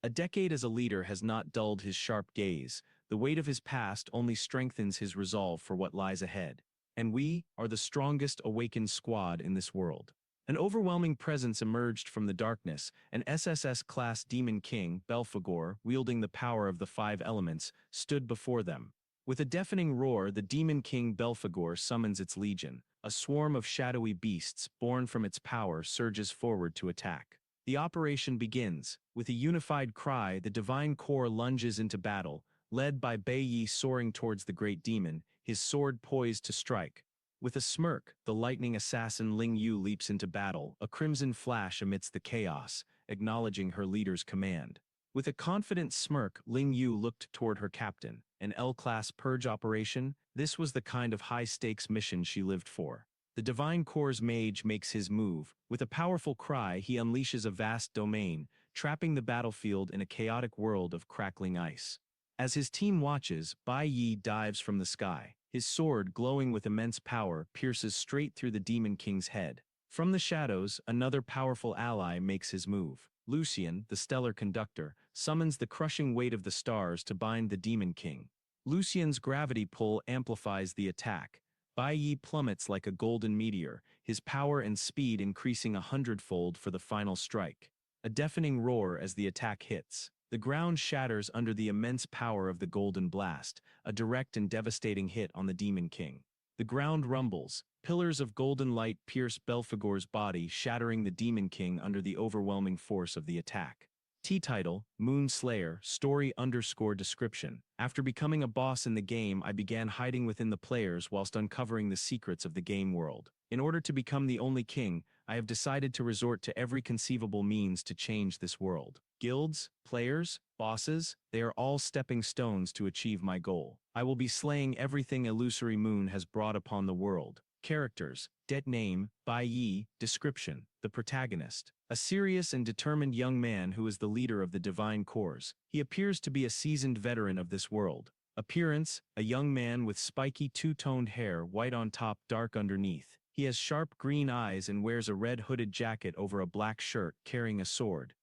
A decade as a leader has not dulled his sharp gaze. The weight of his past only strengthens his resolve for what lies ahead. And we are the strongest awakened squad in this world. An overwhelming presence emerged from the darkness, an SSS-class demon king, Belphegor, wielding the power of the five elements, stood before them. With a deafening roar, the demon king Belphegor summons its legion. A swarm of shadowy beasts, born from its power, surges forward to attack. The operation begins. With a unified cry, the divine core lunges into battle, led by Bai Yi soaring towards the great demon, his sword poised to strike. With a smirk, the lightning assassin Ling Yu leaps into battle, a crimson flash amidst the chaos, acknowledging her leader's command. With a confident smirk, Ling Yu looked toward her captain. An L-class purge operation? This was the kind of high-stakes mission she lived for. The Divine Core's mage makes his move. With a powerful cry, he unleashes a vast domain, trapping the battlefield in a chaotic world of crackling ice. As his team watches, Bai Yi dives from the sky. His sword, glowing with immense power, pierces straight through the Demon King's head. From the shadows, another powerful ally makes his move. Lucian, the stellar conductor, summons the crushing weight of the stars to bind the Demon King. Lucian's gravity pull amplifies the attack. Bai Yi plummets like a golden meteor, his power and speed increasing 100-fold for the final strike. A deafening roar as the attack hits. The ground shatters under the immense power of the golden blast, a direct and devastating hit on the Demon King. The ground rumbles. Pillars of golden light pierce Belphegor's body, shattering the Demon King under the overwhelming force of the attack. T-title, Moon Slayer, story_description. After becoming a boss in the game, I began hiding within the players whilst uncovering the secrets of the game world. In order to become the only king, I have decided to resort to every conceivable means to change this world. Guilds, players, bosses, they are all stepping stones to achieve my goal. I will be slaying everything Illusory Moon has brought upon the world. Characters, Det name, Bai Yi, description, the protagonist. A serious and determined young man who is the leader of the Divine Cores. He appears to be a seasoned veteran of this world. Appearance, a young man with spiky two-toned hair, white on top, dark underneath. He has sharp green eyes and wears a red hooded jacket over a black shirt, carrying a sword.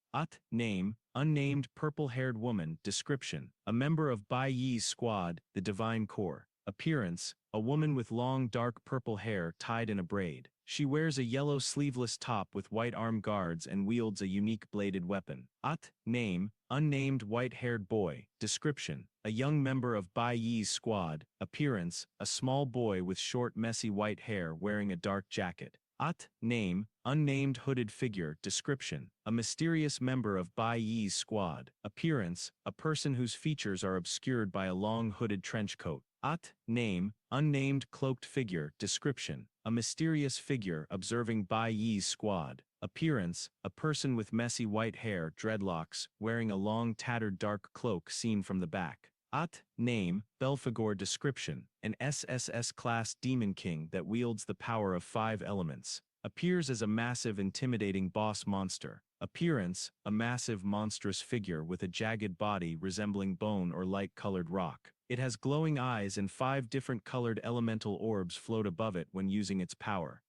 Name, unnamed purple-haired woman, description, a member of Bai Yi's squad, the Divine Core. Appearance, a woman with long dark purple hair tied in a braid. She wears a yellow sleeveless top with white arm guards and wields a unique bladed weapon. Name, unnamed white-haired boy. Description, a young member of Bai Yi's squad. Appearance, a small boy with short messy white hair wearing a dark jacket. Name, unnamed hooded figure. Description, a mysterious member of Bai Yi's squad. Appearance, a person whose features are obscured by a long hooded trench coat. Name, unnamed cloaked figure. Description, a mysterious figure observing Bai Yi's squad. Appearance, a person with messy white hair, dreadlocks, wearing a long tattered dark cloak seen from the back. Name, Belphegor. Description, an SSS-class demon king that wields the power of 5 elements. Appears as a massive intimidating boss monster. Appearance, a massive monstrous figure with a jagged body resembling bone or light-colored rock. It has glowing eyes and 5 different colored elemental orbs float above it when using its power.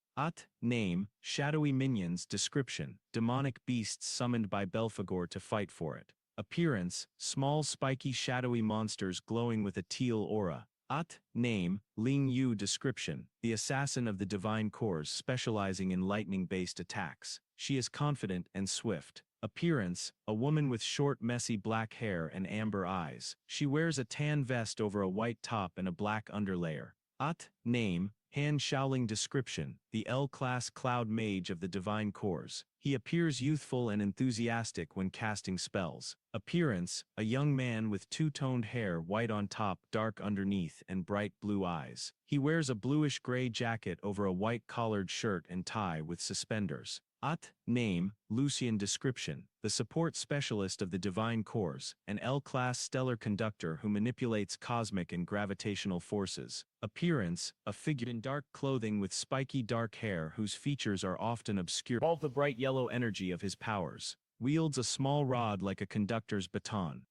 Name, shadowy minions. Description, demonic beasts summoned by Belphegor to fight for it. Appearance, small spiky shadowy monsters glowing with a teal aura. Name, Ling Yu. Description, the assassin of the Divine Cores specializing in lightning-based attacks. She is confident and swift. Appearance, a woman with short messy black hair and amber eyes. She wears a tan vest over a white top and a black underlayer. Name, Han Shaoling. Description, the L-class cloud mage of the Divine Cores. He appears youthful and enthusiastic when casting spells. Appearance, a young man with two-toned hair, white on top, dark underneath, and bright blue eyes. He wears a bluish-gray jacket over a white collared shirt and tie with suspenders. Name, Lucian. Description, the support specialist of the Divine Cores, an L-class stellar conductor who manipulates cosmic and gravitational forces. Appearance, a figure in dark clothing with spiky dark hair whose features are often obscured by the bright yellow energy of his powers. Wields a small rod like a conductor's baton.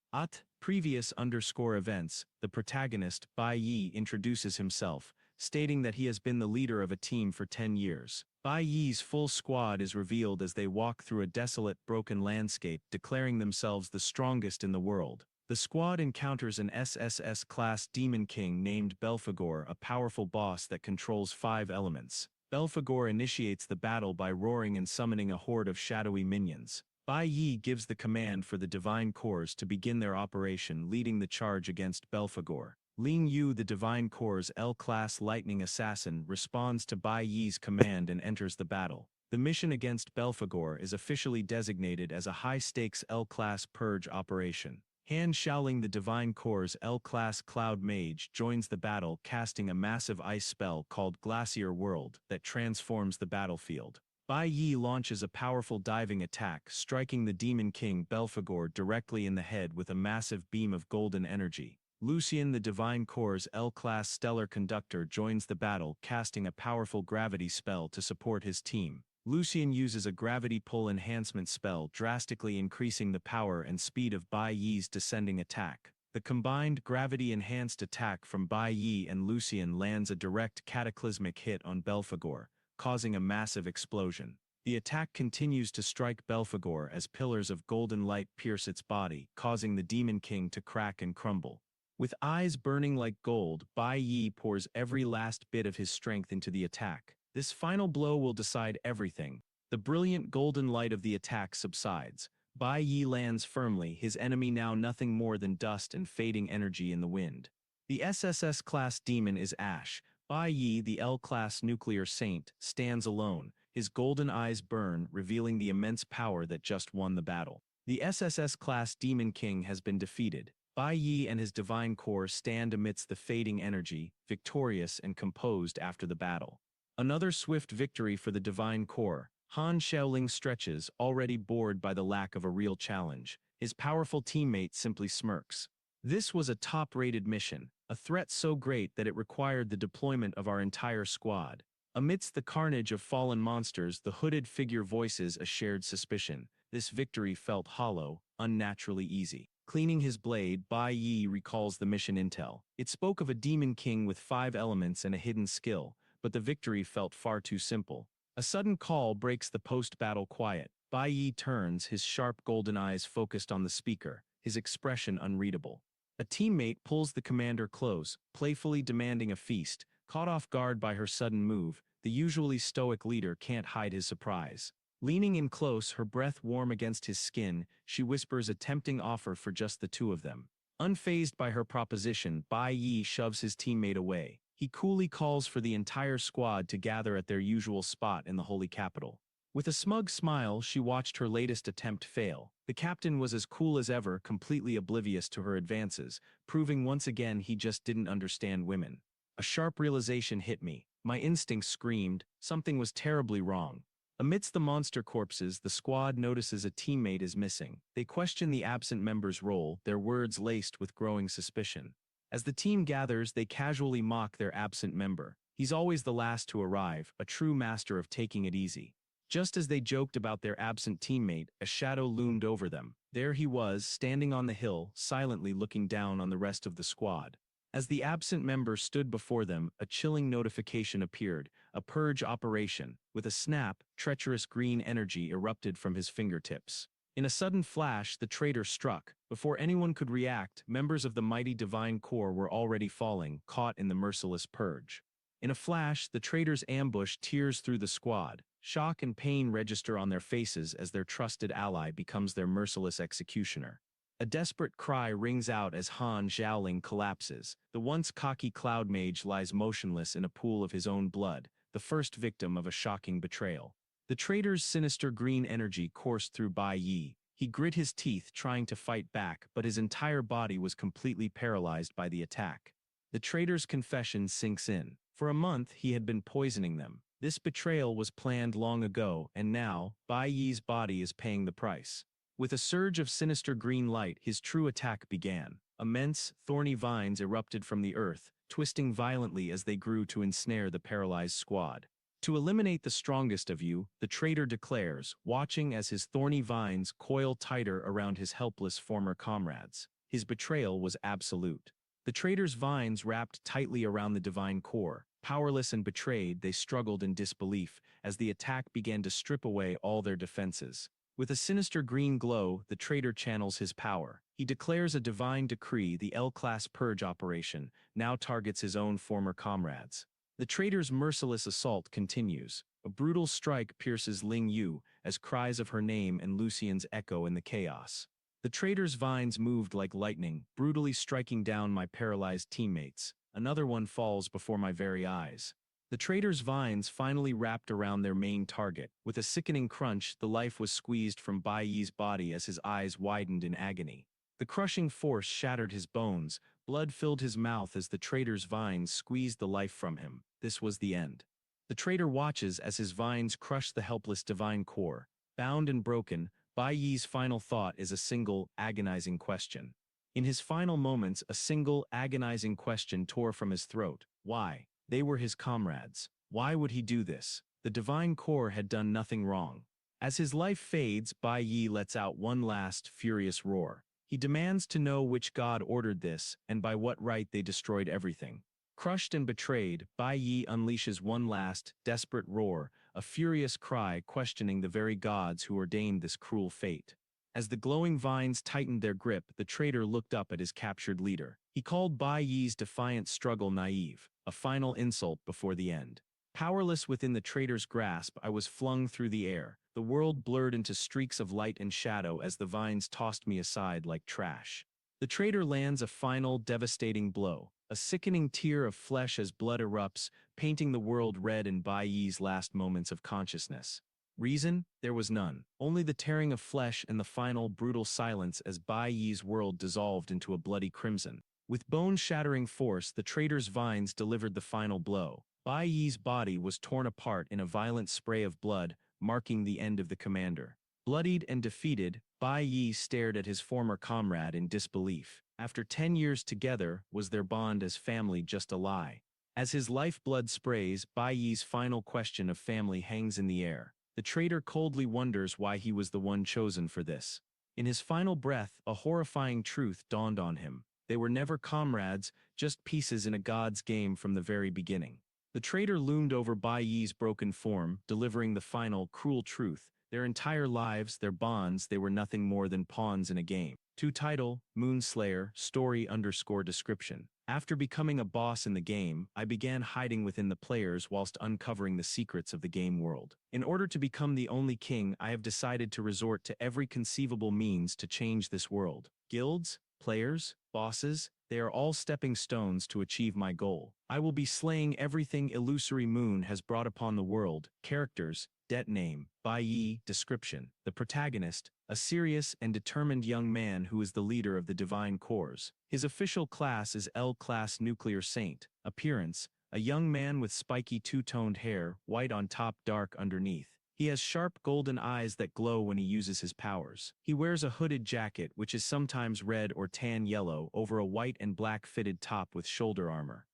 Previous _ events, the protagonist, Bai Yi, introduces himself, stating that he has been the leader of a team for 10 years. Bai Yi's full squad is revealed as they walk through a desolate, broken landscape, declaring themselves the strongest in the world. The squad encounters an SSS-class demon king named Belphegor, a powerful boss that controls 5 elements. Belphegor initiates the battle by roaring and summoning a horde of shadowy minions. Bai Yi gives the command for the Divine Corps to begin their operation, leading the charge against Belphegor. Ling Yu, the Divine Corps' L-class lightning assassin, responds to Bai Yi's command and enters the battle. The mission against Belphegor is officially designated as a high-stakes L-class purge operation. Han Xiaoling, the Divine Corps' L-class cloud mage, joins the battle, casting a massive ice spell called Glacier World that transforms the battlefield. Bai Yi launches a powerful diving attack, striking the Demon King Belphegor directly in the head with a massive beam of golden energy. Lucian, the Divine Corps' L-class stellar conductor, joins the battle, casting a powerful gravity spell to support his team. Lucian uses a gravity pull enhancement spell, drastically increasing the power and speed of Bai Yi's descending attack. The combined gravity-enhanced attack from Bai Yi and Lucian lands a direct cataclysmic hit on Belphegor, causing a massive explosion. The attack continues to strike Belphegor as pillars of golden light pierce its body, causing the Demon King to crack and crumble. With eyes burning like gold, Bai Yi pours every last bit of his strength into the attack. This final blow will decide everything. The brilliant golden light of the attack subsides. Bai Yi lands firmly, his enemy now nothing more than dust and fading energy in the wind. The SSS-class demon is Ash. Bai Yi, the L-class nuclear saint, stands alone. His golden eyes burn, revealing the immense power that just won the battle. The SSS-class demon king has been defeated. Bai Yi and his Divine Corps stand amidst the fading energy, victorious and composed after the battle. Another swift victory for the Divine Corps. Han Xiaoling stretches, already bored by the lack of a real challenge. His powerful teammate simply smirks. This was a top-rated mission, a threat so great that it required the deployment of our entire squad. Amidst the carnage of fallen monsters, the hooded figure voices a shared suspicion. This victory felt hollow, unnaturally easy. Cleaning his blade, Bai Yi recalls the mission intel. It spoke of a demon king with 5 elements and a hidden skill, but the victory felt far too simple. A sudden call breaks the post-battle quiet. Bai Yi turns, his sharp golden eyes focused on the speaker, his expression unreadable. A teammate pulls the commander close, playfully demanding a feast. Caught off guard by her sudden move, the usually stoic leader can't hide his surprise. Leaning in close, her breath warm against his skin, she whispers a tempting offer for just the two of them. Unfazed by her proposition, Bai Yi shoves his teammate away. He coolly calls for the entire squad to gather at their usual spot in the holy capital. With a smug smile, she watched her latest attempt fail. The captain was as cool as ever, completely oblivious to her advances, proving once again he just didn't understand women. A sharp realization hit me. My instincts screamed, something was terribly wrong. Amidst the monster corpses, the squad notices a teammate is missing. They question the absent member's role, their words laced with growing suspicion. As the team gathers, they casually mock their absent member. He's always the last to arrive, a true master of taking it easy. Just as they joked about their absent teammate, a shadow loomed over them. There he was, standing on the hill, silently looking down on the rest of the squad. As the absent member stood before them, a chilling notification appeared, a purge operation. With a snap, treacherous green energy erupted from his fingertips. In a sudden flash, the traitor struck. Before anyone could react, members of the mighty Divine Corps were already falling, caught in the merciless purge. In a flash, the traitors' ambush tears through the squad. Shock and pain register on their faces as their trusted ally becomes their merciless executioner. A desperate cry rings out as Han Xiaoling collapses. The once cocky cloud mage lies motionless in a pool of his own blood, the first victim of a shocking betrayal. The traitor's sinister green energy coursed through Bai Yi. He grit his teeth trying to fight back, but his entire body was completely paralyzed by the attack. The traitor's confession sinks in. For a month, he had been poisoning them. This betrayal was planned long ago, and now, Bai Yi's body is paying the price. With a surge of sinister green light, his true attack began. Immense, thorny vines erupted from the earth, twisting violently as they grew to ensnare the paralyzed squad. To eliminate the strongest of you, the traitor declares, watching as his thorny vines coil tighter around his helpless former comrades. His betrayal was absolute. The traitor's vines wrapped tightly around the Divine Corps. Powerless and betrayed, they struggled in disbelief as the attack began to strip away all their defenses. With a sinister green glow, the traitor channels his power. He declares a divine decree. The L-class purge operation now targets his own former comrades. The traitor's merciless assault continues. A brutal strike pierces Ling Yu as cries of her name and Lucian's echo in the chaos. The traitor's vines moved like lightning, brutally striking down my paralyzed teammates. Another one falls before my very eyes. The traitor's vines finally wrapped around their main target. With a sickening crunch, the life was squeezed from Bai Yi's body as his eyes widened in agony. The crushing force shattered his bones, blood filled his mouth as the traitor's vines squeezed the life from him. This was the end. The traitor watches as his vines crush the helpless divine core. Bound and broken, Bai Yi's final thought is a single, agonizing question. In his final moments, a single, agonizing question tore from his throat. Why? They were his comrades. Why would he do this? The divine core had done nothing wrong. As his life fades, Bai Yi lets out one last, furious roar. He demands to know which god ordered this, and by what right they destroyed everything. Crushed and betrayed, Bai Yi unleashes one last, desperate roar, a furious cry questioning the very gods who ordained this cruel fate. As the glowing vines tightened their grip, the traitor looked up at his captured leader. He called Bai Yi's defiant struggle naive, a final insult before the end. Powerless within the traitor's grasp, I was flung through the air. The world blurred into streaks of light and shadow as the vines tossed me aside like trash. The traitor lands a final, devastating blow. A sickening tear of flesh as blood erupts, painting the world red in Bai Yi's last moments of consciousness. Reason? There was none. Only the tearing of flesh and the final, brutal silence as Bai Yi's world dissolved into a bloody crimson. With bone-shattering force, the traitor's vines delivered the final blow. Bai Yi's body was torn apart in a violent spray of blood, marking the end of the commander. Bloodied and defeated, Bai Yi stared at his former comrade in disbelief. After 10 years together, was their bond as family just a lie? As his lifeblood sprays, Bai Yi's final question of family hangs in the air. The traitor coldly wonders why he was the one chosen for this. In his final breath, a horrifying truth dawned on him. They were never comrades, just pieces in a god's game from the very beginning. The traitor loomed over Bai Yi's broken form, delivering the final, cruel truth. Their entire lives, their bonds, they were nothing more than pawns in a game. To title, Moonslayer, story_description. After becoming a boss in the game, I began hiding within the players whilst uncovering the secrets of the game world. In order to become the only king, I have decided to resort to every conceivable means to change this world. Guilds, players, bosses, they are all stepping stones to achieve my goal. I will be slaying everything Illusory Moon has brought upon the world. Characters, det name, Bai Yi, description. The protagonist, a serious and determined young man who is the leader of the Divine Corps. His official class is L-class Nuclear Saint. Appearance, a young man with spiky two-toned hair, white on top, dark underneath. He has sharp golden eyes that glow when he uses his powers. He wears a hooded jacket which is sometimes red or tan yellow over a white and black fitted top with shoulder armor.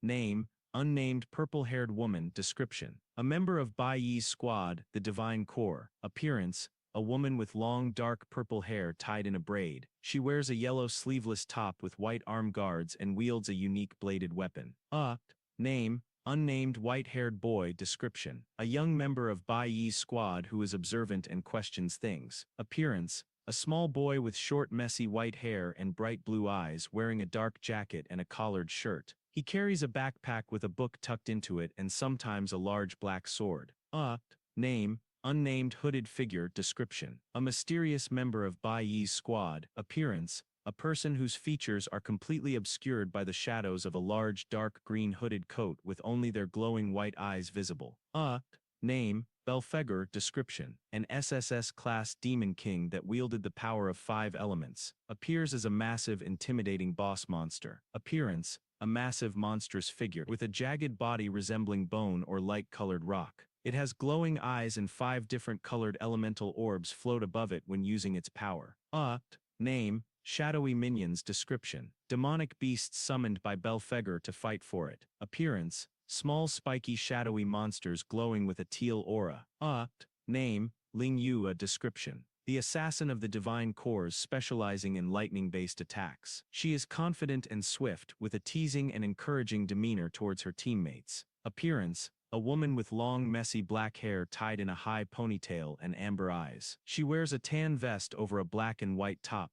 Name, unnamed purple-haired woman. Description, a member of Bai Yi's squad, the Divine Corps. Appearance, a woman with long dark purple hair tied in a braid. She wears a yellow sleeveless top with white arm guards and wields a unique bladed weapon. Name, unnamed white-haired boy. Description, a young member of Bai Yi's squad who is observant and questions things. Appearance, a small boy with short messy white hair and bright blue eyes wearing a dark jacket and a collared shirt. He carries a backpack with a book tucked into it and sometimes a large black sword. Name, unnamed hooded figure. Description, a mysterious member of Bai Yi's squad. Appearance, a person whose features are completely obscured by the shadows of a large dark green hooded coat with only their glowing white eyes visible. Name, Belfegor. Description, an SSS-class demon king that wielded the power of 5 elements. Appears as a massive, intimidating boss monster. Appearance, a massive monstrous figure with a jagged body resembling bone or light-colored rock. It has glowing eyes and 5 different colored elemental orbs float above it when using its power. Name, shadowy minions. Description, demonic beasts summoned by Belfegor to fight for it. Appearance, small spiky shadowy monsters glowing with a teal aura. Name, Ling Yu. A description, the assassin of the Divine Corps specializing in lightning-based attacks. She is confident and swift, with a teasing and encouraging demeanor towards her teammates. Appearance: a woman with long messy black hair tied in a high ponytail and amber eyes. She wears a tan vest over a black and white top.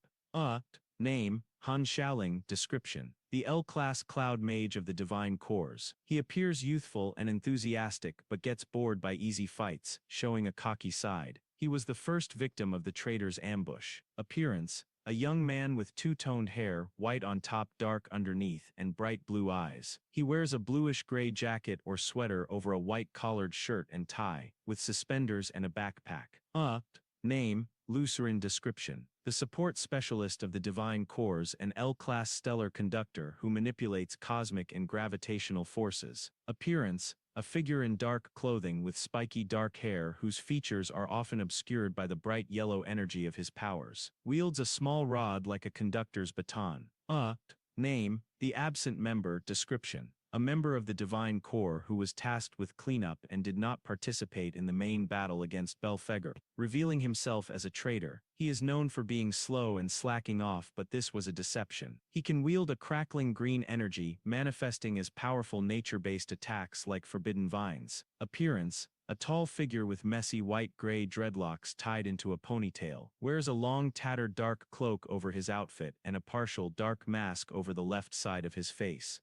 Name: Han Xiaoling. Description: the L-class cloud mage of the Divine Corps. He appears youthful and enthusiastic but gets bored by easy fights, showing a cocky side. He was the first victim of the traitor's ambush. Appearance: a young man with two-toned hair, white on top, dark underneath, and bright blue eyes. He wears a bluish-gray jacket or sweater over a white collared shirt and tie, with suspenders and a backpack. Name: Lucerin. Description: the support specialist of the Divine Corps, an L-class stellar conductor who manipulates cosmic and gravitational forces. Appearance: a figure in dark clothing with spiky dark hair whose features are often obscured by the bright yellow energy of his powers. Wields a small rod like a conductor's baton. Name: the absent member. Description: a member of the Divine Corps who was tasked with cleanup and did not participate in the main battle against Belphegor, revealing himself as a traitor. He is known for being slow and slacking off, but this was a deception. He can wield a crackling green energy, manifesting as powerful nature-based attacks like forbidden vines. Appearance: a tall figure with messy white-gray dreadlocks tied into a ponytail, wears a long tattered dark cloak over his outfit and a partial dark mask over the left side of his face.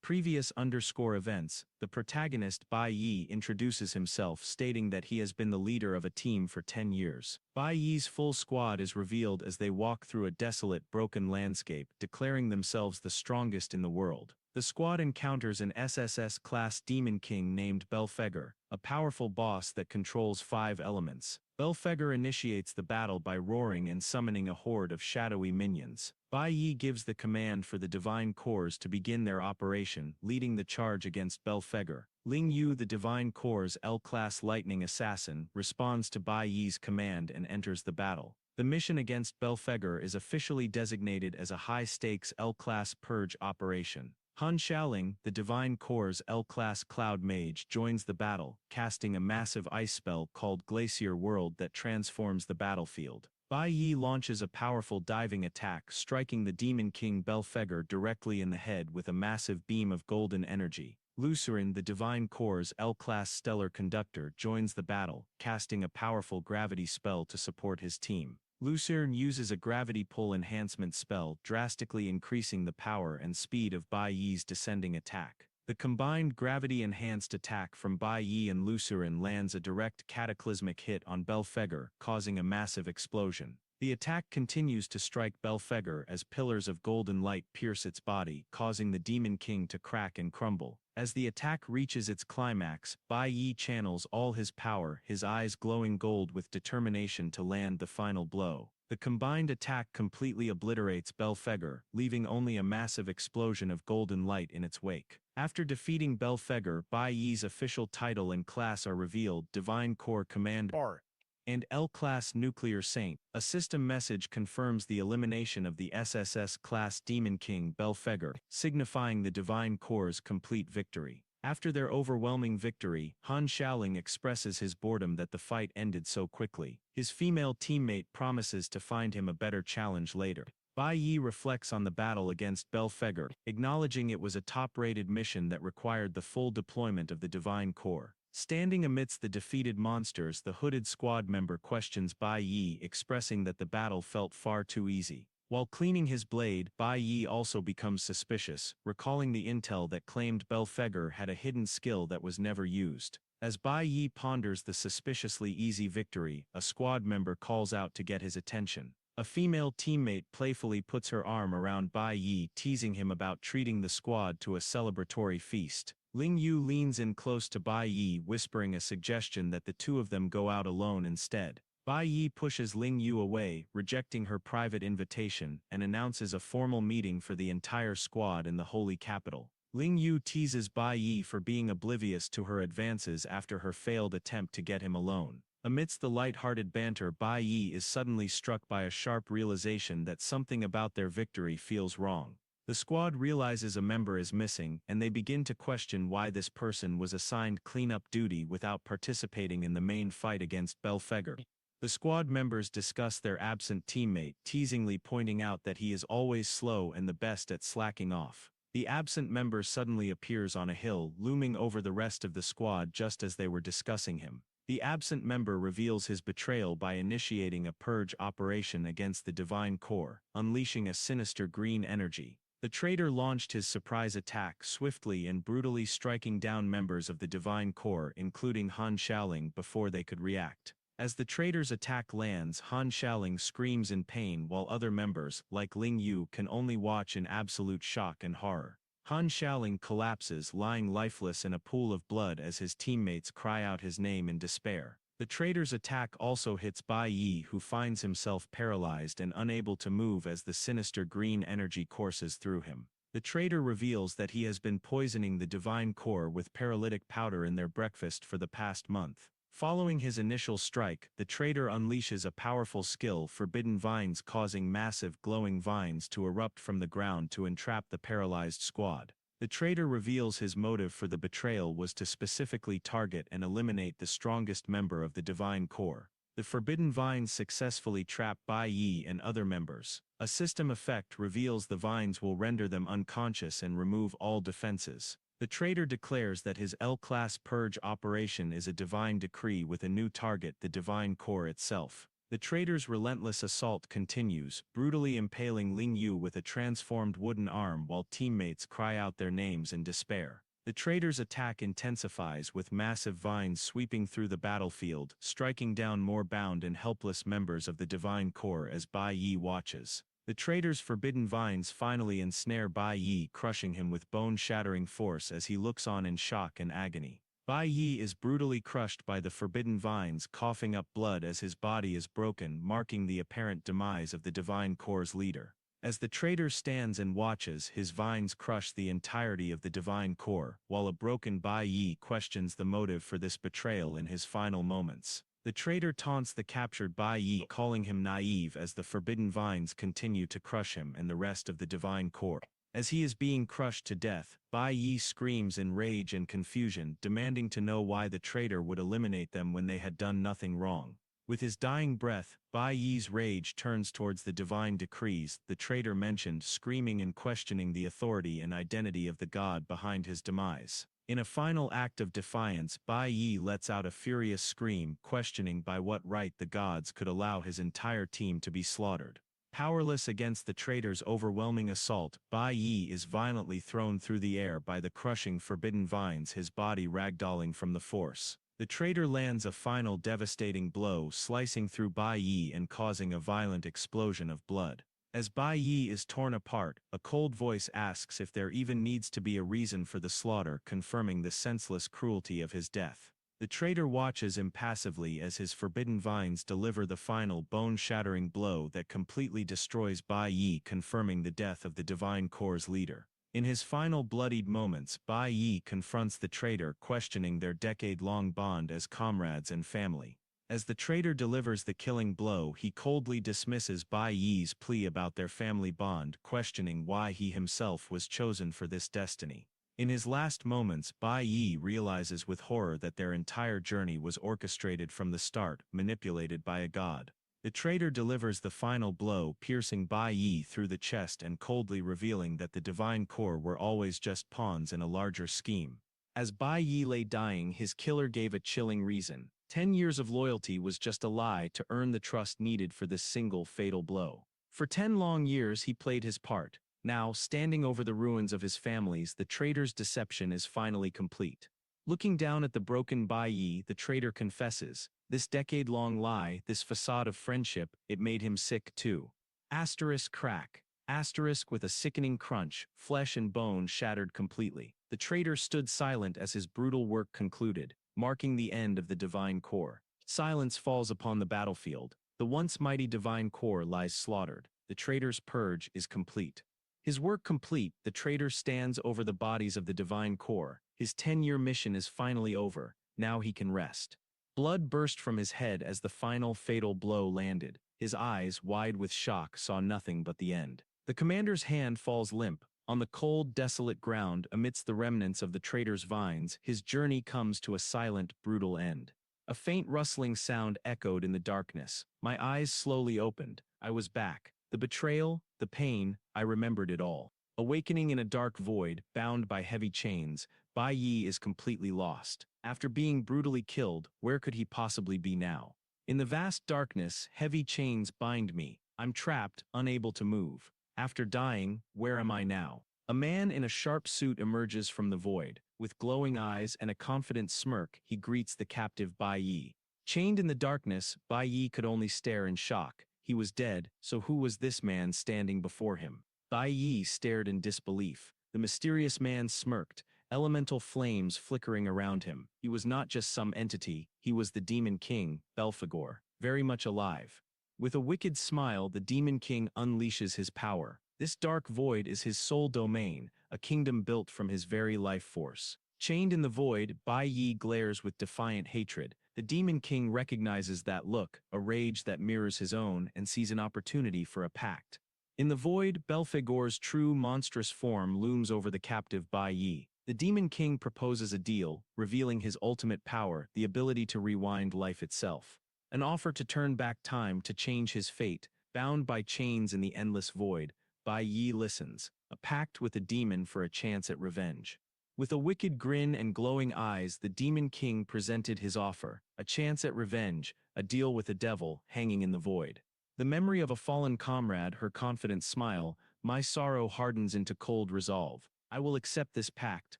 Previous events, the protagonist Bai Yi introduces himself stating that he has been the leader of a team for 10 years. Bai Yi's full squad is revealed as they walk through a desolate, broken landscape, declaring themselves the strongest in the world. The squad encounters an SSS-class demon king named Belphegor, a powerful boss that controls 5 elements. Belphegor initiates the battle by roaring and summoning a horde of shadowy minions. Bai Yi gives the command for the Divine Corps to begin their operation, leading the charge against Belphegor. Ling Yu, the Divine Corps' L-class lightning assassin, responds to Bai Yi's command and enters the battle. The mission against Belphegor is officially designated as a high-stakes L-class purge operation. Han Xiaoling, the Divine Corps' L-class cloud mage, joins the battle, casting a massive ice spell called Glacier World that transforms the battlefield. Bai Yi launches a powerful diving attack, striking the Demon King Belphegor directly in the head with a massive beam of golden energy. Lucerin, the Divine Corps' L-class stellar conductor, joins the battle, casting a powerful gravity spell to support his team. Lucerin uses a gravity pull enhancement spell, drastically increasing the power and speed of Bai Yi's descending attack. The combined gravity-enhanced attack from Bai Yi and Lucerin lands a direct cataclysmic hit on Belphegor, causing a massive explosion. The attack continues to strike Belphegor as pillars of golden light pierce its body, causing the Demon King to crack and crumble. As the attack reaches its climax, Bai Yi channels all his power, his eyes glowing gold with determination to land the final blow. The combined attack completely obliterates Belphegor, leaving only a massive explosion of golden light in its wake. After defeating Belphegor, Bai Yi's official title and class are revealed: Divine Corps Commander and L-Class Nuclear Saint. A system message confirms the elimination of the SSS-class Demon King Belphegor, signifying the Divine Corps' complete victory. After their overwhelming victory, Han Xiaoling expresses his boredom that the fight ended so quickly. His female teammate promises to find him a better challenge later. Bai Yi reflects on the battle against Belphegor, acknowledging it was a top-rated mission that required the full deployment of the Divine Corps. Standing amidst the defeated monsters, the hooded squad member questions Bai Yi, expressing that the battle felt far too easy. While cleaning his blade, Bai Yi also becomes suspicious, recalling the intel that claimed Belphegor had a hidden skill that was never used. As Bai Yi ponders the suspiciously easy victory, a squad member calls out to get his attention. A female teammate playfully puts her arm around Bai Yi, teasing him about treating the squad to a celebratory feast. Ling Yu leans in close to Bai Yi, whispering a suggestion that the two of them go out alone instead. Bai Yi pushes Ling Yu away, rejecting her private invitation, and announces a formal meeting for the entire squad in the holy capital. Ling Yu teases Bai Yi for being oblivious to her advances after her failed attempt to get him alone. Amidst the light-hearted banter, Bai Yi is suddenly struck by a sharp realization that something about their victory feels wrong. The squad realizes a member is missing, and they begin to question why this person was assigned cleanup duty without participating in the main fight against Belphegor. The squad members discuss their absent teammate, teasingly pointing out that he is always slow and the best at slacking off. The absent member suddenly appears on a hill, looming over the rest of the squad just as they were discussing him. The absent member reveals his betrayal by initiating a purge operation against the Divine Core, unleashing a sinister green energy. The traitor launched his surprise attack swiftly and brutally, striking down members of the Divine Core, including Han Xiaoling, before they could react. As the traitor's attack lands, Han Xiaoling screams in pain while other members, like Ling Yu, can only watch in absolute shock and horror. Han Xiaoling collapses, lying lifeless in a pool of blood as his teammates cry out his name in despair. The traitor's attack also hits Bai Yi, who finds himself paralyzed and unable to move as the sinister green energy courses through him. The traitor reveals that he has been poisoning the Divine Core with paralytic powder in their breakfast for the past month. Following his initial strike, the traitor unleashes a powerful skill, Forbidden Vines, causing massive glowing vines to erupt from the ground to entrap the paralyzed squad. The traitor reveals his motive for the betrayal was to specifically target and eliminate the strongest member of the Divine Core. The Forbidden Vines successfully trap Bai Yi and other members. A system effect reveals the vines will render them unconscious and remove all defenses. The traitor declares that his L-class purge operation is a divine decree with a new target, the Divine Core itself. The traitor's relentless assault continues, brutally impaling Ling Yu with a transformed wooden arm while teammates cry out their names in despair. The traitor's attack intensifies, with massive vines sweeping through the battlefield, striking down more bound and helpless members of the Divine Core as Bai Yi watches. The traitor's forbidden vines finally ensnare Bai Yi, crushing him with bone-shattering force as he looks on in shock and agony. Bai Yi is brutally crushed by the forbidden vines, coughing up blood as his body is broken, marking the apparent demise of the Divine Core's leader. As the traitor stands and watches, his vines crush the entirety of the Divine Core, while a broken Bai Yi questions the motive for this betrayal in his final moments. The traitor taunts the captured Bai Yi, calling him naive as the forbidden vines continue to crush him and the rest of the Divine Core. As he is being crushed to death, Bai Yi screams in rage and confusion, demanding to know why the traitor would eliminate them when they had done nothing wrong. With his dying breath, Bai Yi's rage turns towards the divine decrees the traitor mentioned, screaming and questioning the authority and identity of the god behind his demise. In a final act of defiance, Bai Yi lets out a furious scream, questioning by what right the gods could allow his entire team to be slaughtered. Powerless against the traitor's overwhelming assault, Bai Yi is violently thrown through the air by the crushing forbidden vines, his body ragdolling from the force. The traitor lands a final devastating blow, slicing through Bai Yi and causing a violent explosion of blood. As Bai Yi is torn apart, a cold voice asks if there even needs to be a reason for the slaughter, confirming the senseless cruelty of his death. The traitor watches impassively as his forbidden vines deliver the final bone-shattering blow that completely destroys Bai Yi, confirming the death of the Divine Core's leader. In his final bloodied moments, Bai Yi confronts the traitor, questioning their decade-long bond as comrades and family. As the traitor delivers the killing blow, he coldly dismisses Bai Yi's plea about their family bond, questioning why he himself was chosen for this destiny. In his last moments, Bai Yi realizes with horror that their entire journey was orchestrated from the start, manipulated by a god. The traitor delivers the final blow, piercing Bai Yi through the chest and coldly revealing that the Divine Core were always just pawns in a larger scheme. As Bai Yi lay dying, his killer gave a chilling reason. 10 years of loyalty was just a lie to earn the trust needed for this single fatal blow. For 10 long years he played his part. Now, standing over the ruins of his families, the traitor's deception is finally complete. Looking down at the broken Bai Yi, the traitor confesses, this decade-long lie, this facade of friendship, it made him sick too. Asterisk crack. Asterisk with a sickening crunch, flesh and bone shattered completely. The traitor stood silent as his brutal work concluded, marking the end of the Divine Core. Silence falls upon the battlefield. The once mighty Divine Core lies slaughtered. The traitor's purge is complete. His work complete, the traitor stands over the bodies of the Divine Core. His 10-year mission is finally over. Now he can rest. Blood burst from his head as the final fatal blow landed. His eyes, wide with shock, saw nothing but the end. The commander's hand falls limp. On the cold, desolate ground, amidst the remnants of the traitor's vines, his journey comes to a silent, brutal end. A faint rustling sound echoed in the darkness. My eyes slowly opened. I was back. The betrayal, the pain, I remembered it all. Awakening in a dark void, bound by heavy chains, Bai Yi is completely lost. After being brutally killed, where could he possibly be now? In the vast darkness, heavy chains bind me. I'm trapped, unable to move. After dying, where am I now? A man in a sharp suit emerges from the void. With glowing eyes and a confident smirk, he greets the captive Bai Yi. Chained in the darkness, Bai Yi could only stare in shock. He was dead, so who was this man standing before him? Bai Yi stared in disbelief. The mysterious man smirked, elemental flames flickering around him. He was not just some entity, he was the Demon King, Belphegor, very much alive. With a wicked smile, the Demon King unleashes his power. This dark void is his sole domain, a kingdom built from his very life force. Chained in the void, Bai Yi glares with defiant hatred. The Demon King recognizes that look, a rage that mirrors his own, and sees an opportunity for a pact. In the void, Belphegor's true monstrous form looms over the captive Bai Yi. The Demon King proposes a deal, revealing his ultimate power, the ability to rewind life itself. An offer to turn back time to change his fate, bound by chains in the endless void. Bai Yi listens, a pact with a demon for a chance at revenge. With a wicked grin and glowing eyes, the Demon King presented his offer, a chance at revenge, a deal with a devil hanging in the void. The memory of a fallen comrade, her confident smile, my sorrow hardens into cold resolve. I will accept this pact,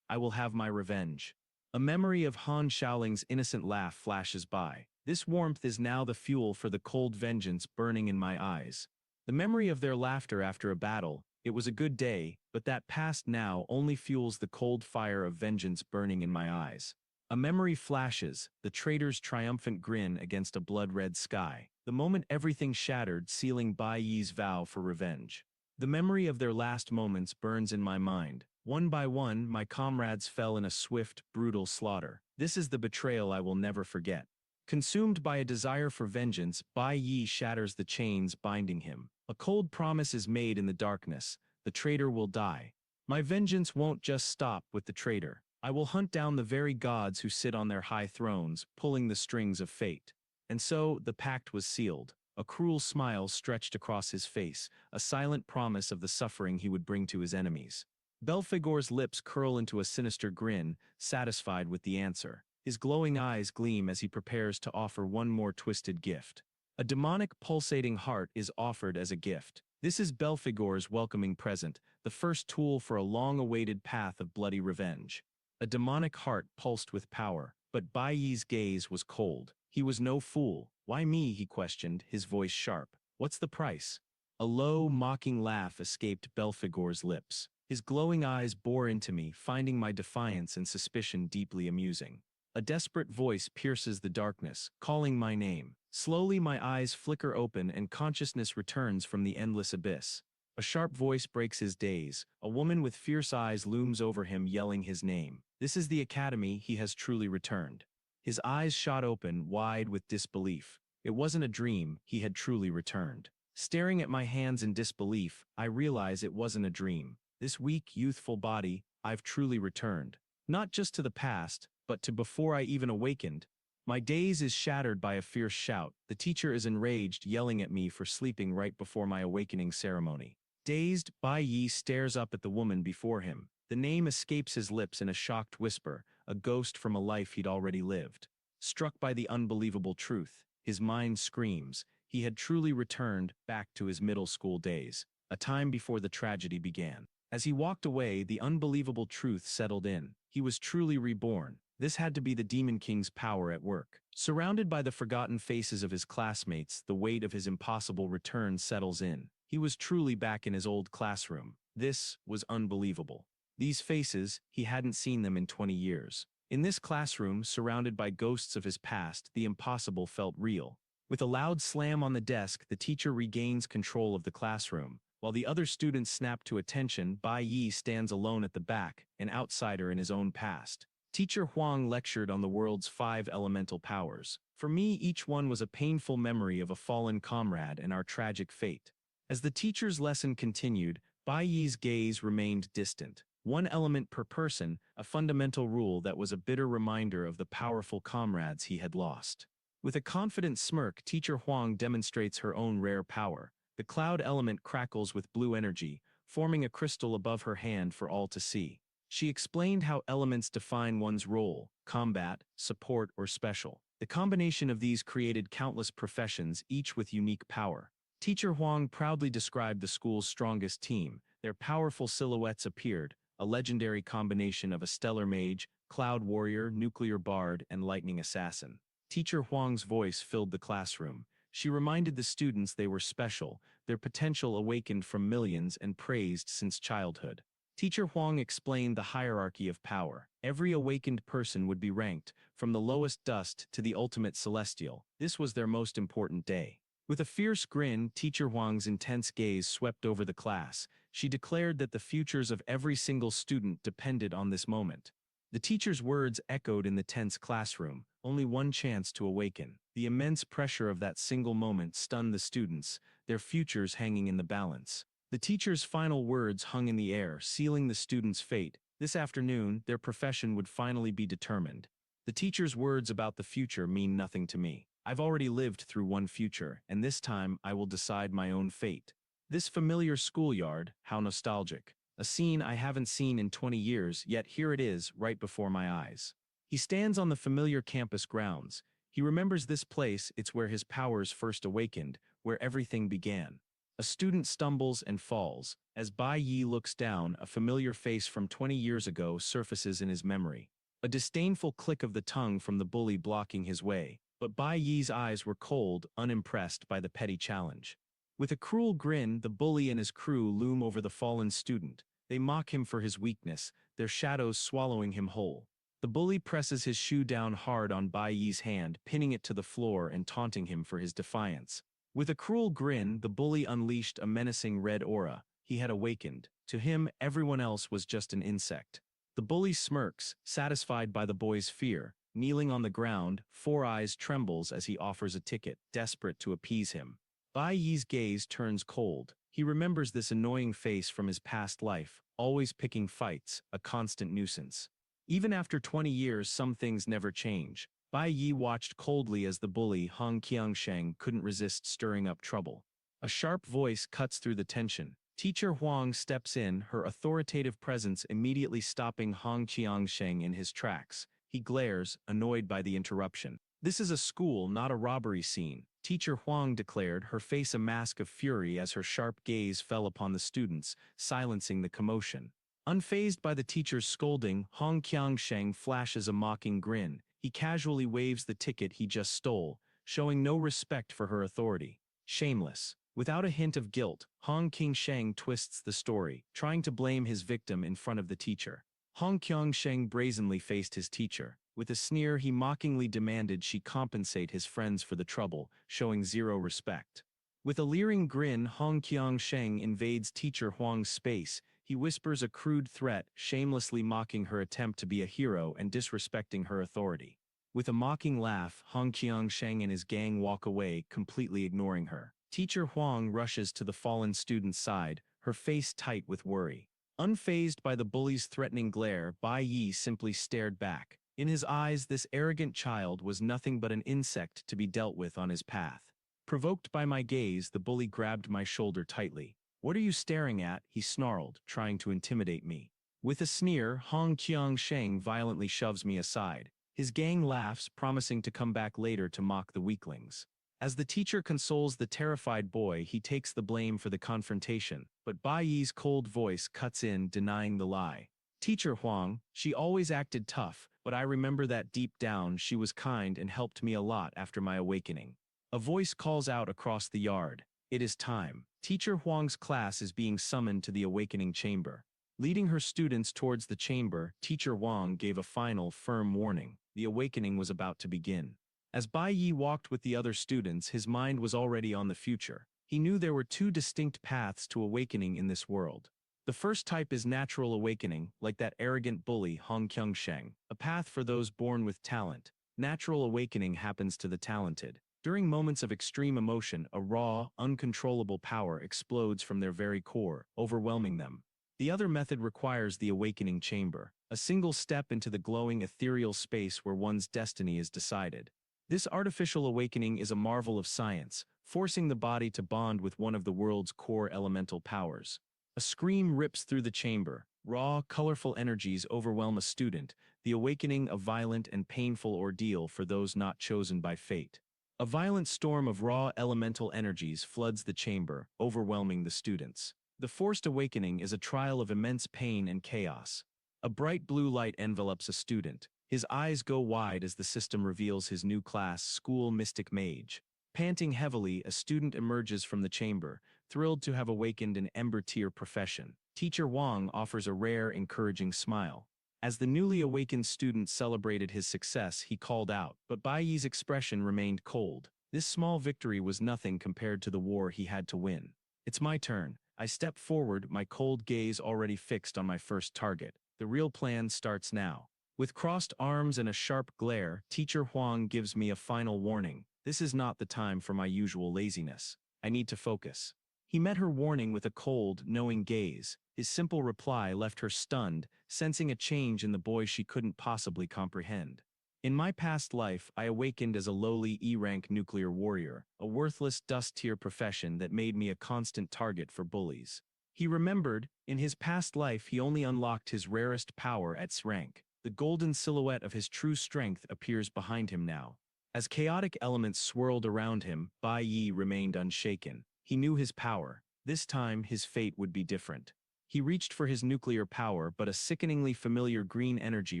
I will have my revenge. A memory of Han Shaoling's innocent laugh flashes by. This warmth is now the fuel for the cold vengeance burning in my eyes. The memory of their laughter after a battle, it was a good day, but that past now only fuels the cold fire of vengeance burning in my eyes. A memory flashes, the traitor's triumphant grin against a blood-red sky, the moment everything shattered, sealing Bai Yi's vow for revenge. The memory of their last moments burns in my mind. One by one, my comrades fell in a swift, brutal slaughter. This is the betrayal I will never forget. Consumed by a desire for vengeance, Bai Yi shatters the chains binding him. A cold promise is made in the darkness. The traitor will die. My vengeance won't just stop with the traitor. I will hunt down the very gods who sit on their high thrones, pulling the strings of fate. And so, the pact was sealed. A cruel smile stretched across his face, a silent promise of the suffering he would bring to his enemies. Belphegor's lips curl into a sinister grin, satisfied with the answer. His glowing eyes gleam as he prepares to offer one more twisted gift. A demonic pulsating heart is offered as a gift. This is Belphegor's welcoming present, the first tool for a long-awaited path of bloody revenge. A demonic heart pulsed with power, but Bai Yi's gaze was cold. He was no fool. Why me, he questioned, his voice sharp. What's the price? A low, mocking laugh escaped Belphegor's lips. His glowing eyes bore into me, finding my defiance and suspicion deeply amusing. A desperate voice pierces the darkness, calling my name. Slowly my eyes flicker open and consciousness returns from the endless abyss. A sharp voice breaks his daze. A woman with fierce eyes looms over him, yelling his name. This is the academy, he has truly returned. His eyes shot open, wide with disbelief. It wasn't a dream, he had truly returned. Staring at my hands in disbelief, I realize it wasn't a dream. This weak, youthful body, I've truly returned. Not just to the past, but to before I even awakened. My daze is shattered by a fierce shout. The teacher is enraged, yelling at me for sleeping right before my awakening ceremony. Dazed, Bai Yi stares up at the woman before him. The name escapes his lips in a shocked whisper, a ghost from a life he'd already lived. Struck by the unbelievable truth, his mind screams. He had truly returned back to his middle school days, a time before the tragedy began. As he walked away, the unbelievable truth settled in. He was truly reborn. This had to be the Demon King's power at work. Surrounded by the forgotten faces of his classmates, the weight of his impossible return settles in. He was truly back in his old classroom. This was unbelievable. These faces, he hadn't seen them in 20 years. In this classroom, surrounded by ghosts of his past, the impossible felt real. With a loud slam on the desk, the teacher regains control of the classroom. While the other students snap to attention, Bai Yi stands alone at the back, an outsider in his own past. Teacher Huang lectured on the world's 5 elemental powers. For me, each one was a painful memory of a fallen comrade and our tragic fate. As the teacher's lesson continued, Bai Yi's gaze remained distant. one element per person, a fundamental rule that was a bitter reminder of the powerful comrades he had lost. With a confident smirk, Teacher Huang demonstrates her own rare power. The cloud element crackles with blue energy, forming a crystal above her hand for all to see. She explained how elements define one's role: combat, support, or special. The combination of these created countless professions, each with unique power. Teacher Huang proudly described the school's strongest team. Their powerful silhouettes appeared, a legendary combination of a stellar mage, cloud warrior, nuclear bard, and lightning assassin. Teacher Huang's voice filled the classroom. She reminded the students they were special, their potential awakened from millions and praised since childhood. Teacher Huang explained the hierarchy of power. Every awakened person would be ranked, from the lowest dust to the ultimate celestial. This was their most important day. With a fierce grin, Teacher Huang's intense gaze swept over the class. She declared that the futures of every single student depended on this moment. The teacher's words echoed in the tense classroom. Only one chance to awaken. The immense pressure of that single moment stunned the students, their futures hanging in the balance. The teacher's final words hung in the air, sealing the students' fate. This afternoon, their profession would finally be determined. The teacher's words about the future mean nothing to me. I've already lived through one future, and this time I will decide my own fate. This familiar schoolyard, how nostalgic. A scene I haven't seen in 20 years, yet here it is, right before my eyes. He stands on the familiar campus grounds. He remembers this place. It's where his powers first awakened, where everything began. A student stumbles and falls. As Bai Yi looks down, a familiar face from 20 years ago surfaces in his memory. A disdainful click of the tongue from the bully blocking his way. But Bai Yi's eyes were cold, unimpressed by the petty challenge. With a cruel grin, the bully and his crew loom over the fallen student. They mock him for his weakness, their shadows swallowing him whole. The bully presses his shoe down hard on Bai Yi's hand, pinning it to the floor and taunting him for his defiance. With a cruel grin, the bully unleashed a menacing red aura. He had awakened. To him, everyone else was just an insect. The bully smirks, satisfied by the boy's fear. Kneeling on the ground, Four Eyes trembles as he offers a ticket, desperate to appease him. Bai Yi's gaze turns cold. He remembers this annoying face from his past life, always picking fights, a constant nuisance. Even after 20 years, some things never change. Bai Yi watched coldly as the bully Hong Qiangsheng couldn't resist stirring up trouble. A sharp voice cuts through the tension. Teacher Huang steps in, her authoritative presence immediately stopping Hong Qiangsheng in his tracks. He glares, annoyed by the interruption. This is a school, not a robbery scene, Teacher Huang declared, her face a mask of fury as her sharp gaze fell upon the students, silencing the commotion. Unfazed by the teacher's scolding, Hong Qiangsheng flashes a mocking grin. He casually waves the ticket he just stole, showing no respect for her authority. Shameless. Without a hint of guilt, Hong Qiangsheng twists the story, trying to blame his victim in front of the teacher. Hong Qiangsheng brazenly faced his teacher. With a sneer, he mockingly demanded she compensate his friends for the trouble, showing zero respect. With a leering grin, Hong Qiangsheng invades Teacher Huang's space. He whispers a crude threat, shamelessly mocking her attempt to be a hero and disrespecting her authority. With a mocking laugh, Hong Qiangsheng and his gang walk away, completely ignoring her. Teacher Huang rushes to the fallen student's side, her face tight with worry. Unfazed by the bully's threatening glare, Bai Yi simply stared back. In his eyes, this arrogant child was nothing but an insect to be dealt with on his path. Provoked by my gaze, the bully grabbed my shoulder tightly. "What are you staring at?" he snarled, trying to intimidate me. With a sneer, Hong Qiangsheng violently shoves me aside. His gang laughs, promising to come back later to mock the weaklings. As the teacher consoles the terrified boy, he takes the blame for the confrontation, but Bai Yi's cold voice cuts in, denying the lie. "Teacher Huang, she always acted tough, but I remember that deep down she was kind and helped me a lot after my awakening." A voice calls out across the yard. It is time. Teacher Huang's class is being summoned to the awakening chamber. Leading her students towards the chamber, Teacher Huang gave a final, firm warning. The awakening was about to begin. As Bai Yi walked with the other students, his mind was already on the future. He knew there were two distinct paths to awakening in this world. The first type is natural awakening, like that arrogant bully Hong Qiangsheng, a path for those born with talent. Natural awakening happens to the talented. During moments of extreme emotion, a raw, uncontrollable power explodes from their very core, overwhelming them. The other method requires the awakening chamber, a single step into the glowing ethereal space where one's destiny is decided. This artificial awakening is a marvel of science, forcing the body to bond with one of the world's core elemental powers. A scream rips through the chamber. Raw, colorful energies overwhelm a student, the awakening a violent and painful ordeal for those not chosen by fate. A violent storm of raw elemental energies floods the chamber, overwhelming the students. The forced awakening is a trial of immense pain and chaos. A bright blue light envelops a student. His eyes go wide as the system reveals his new class, School Mystic Mage. Panting heavily, a student emerges from the chamber, thrilled to have awakened an ember-tier profession. Teacher Wang offers a rare, encouraging smile. As the newly awakened student celebrated his success, he called out, but Bai Yi's expression remained cold. This small victory was nothing compared to the war he had to win. It's my turn. I step forward, my cold gaze already fixed on my first target. The real plan starts now. With crossed arms and a sharp glare, Teacher Huang gives me a final warning. This is not the time for my usual laziness. I need to focus. He met her warning with a cold, knowing gaze. His simple reply left her stunned, sensing a change in the boy she couldn't possibly comprehend. In my past life, I awakened as a lowly E-rank nuclear warrior, a worthless dust-tier profession that made me a constant target for bullies. He remembered, in his past life he only unlocked his rarest power at S rank. The golden silhouette of his true strength appears behind him now. As chaotic elements swirled around him, Bai Yi remained unshaken. He knew his power. This time, his fate would be different. He reached for his nuclear power, but a sickeningly familiar green energy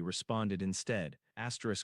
responded instead.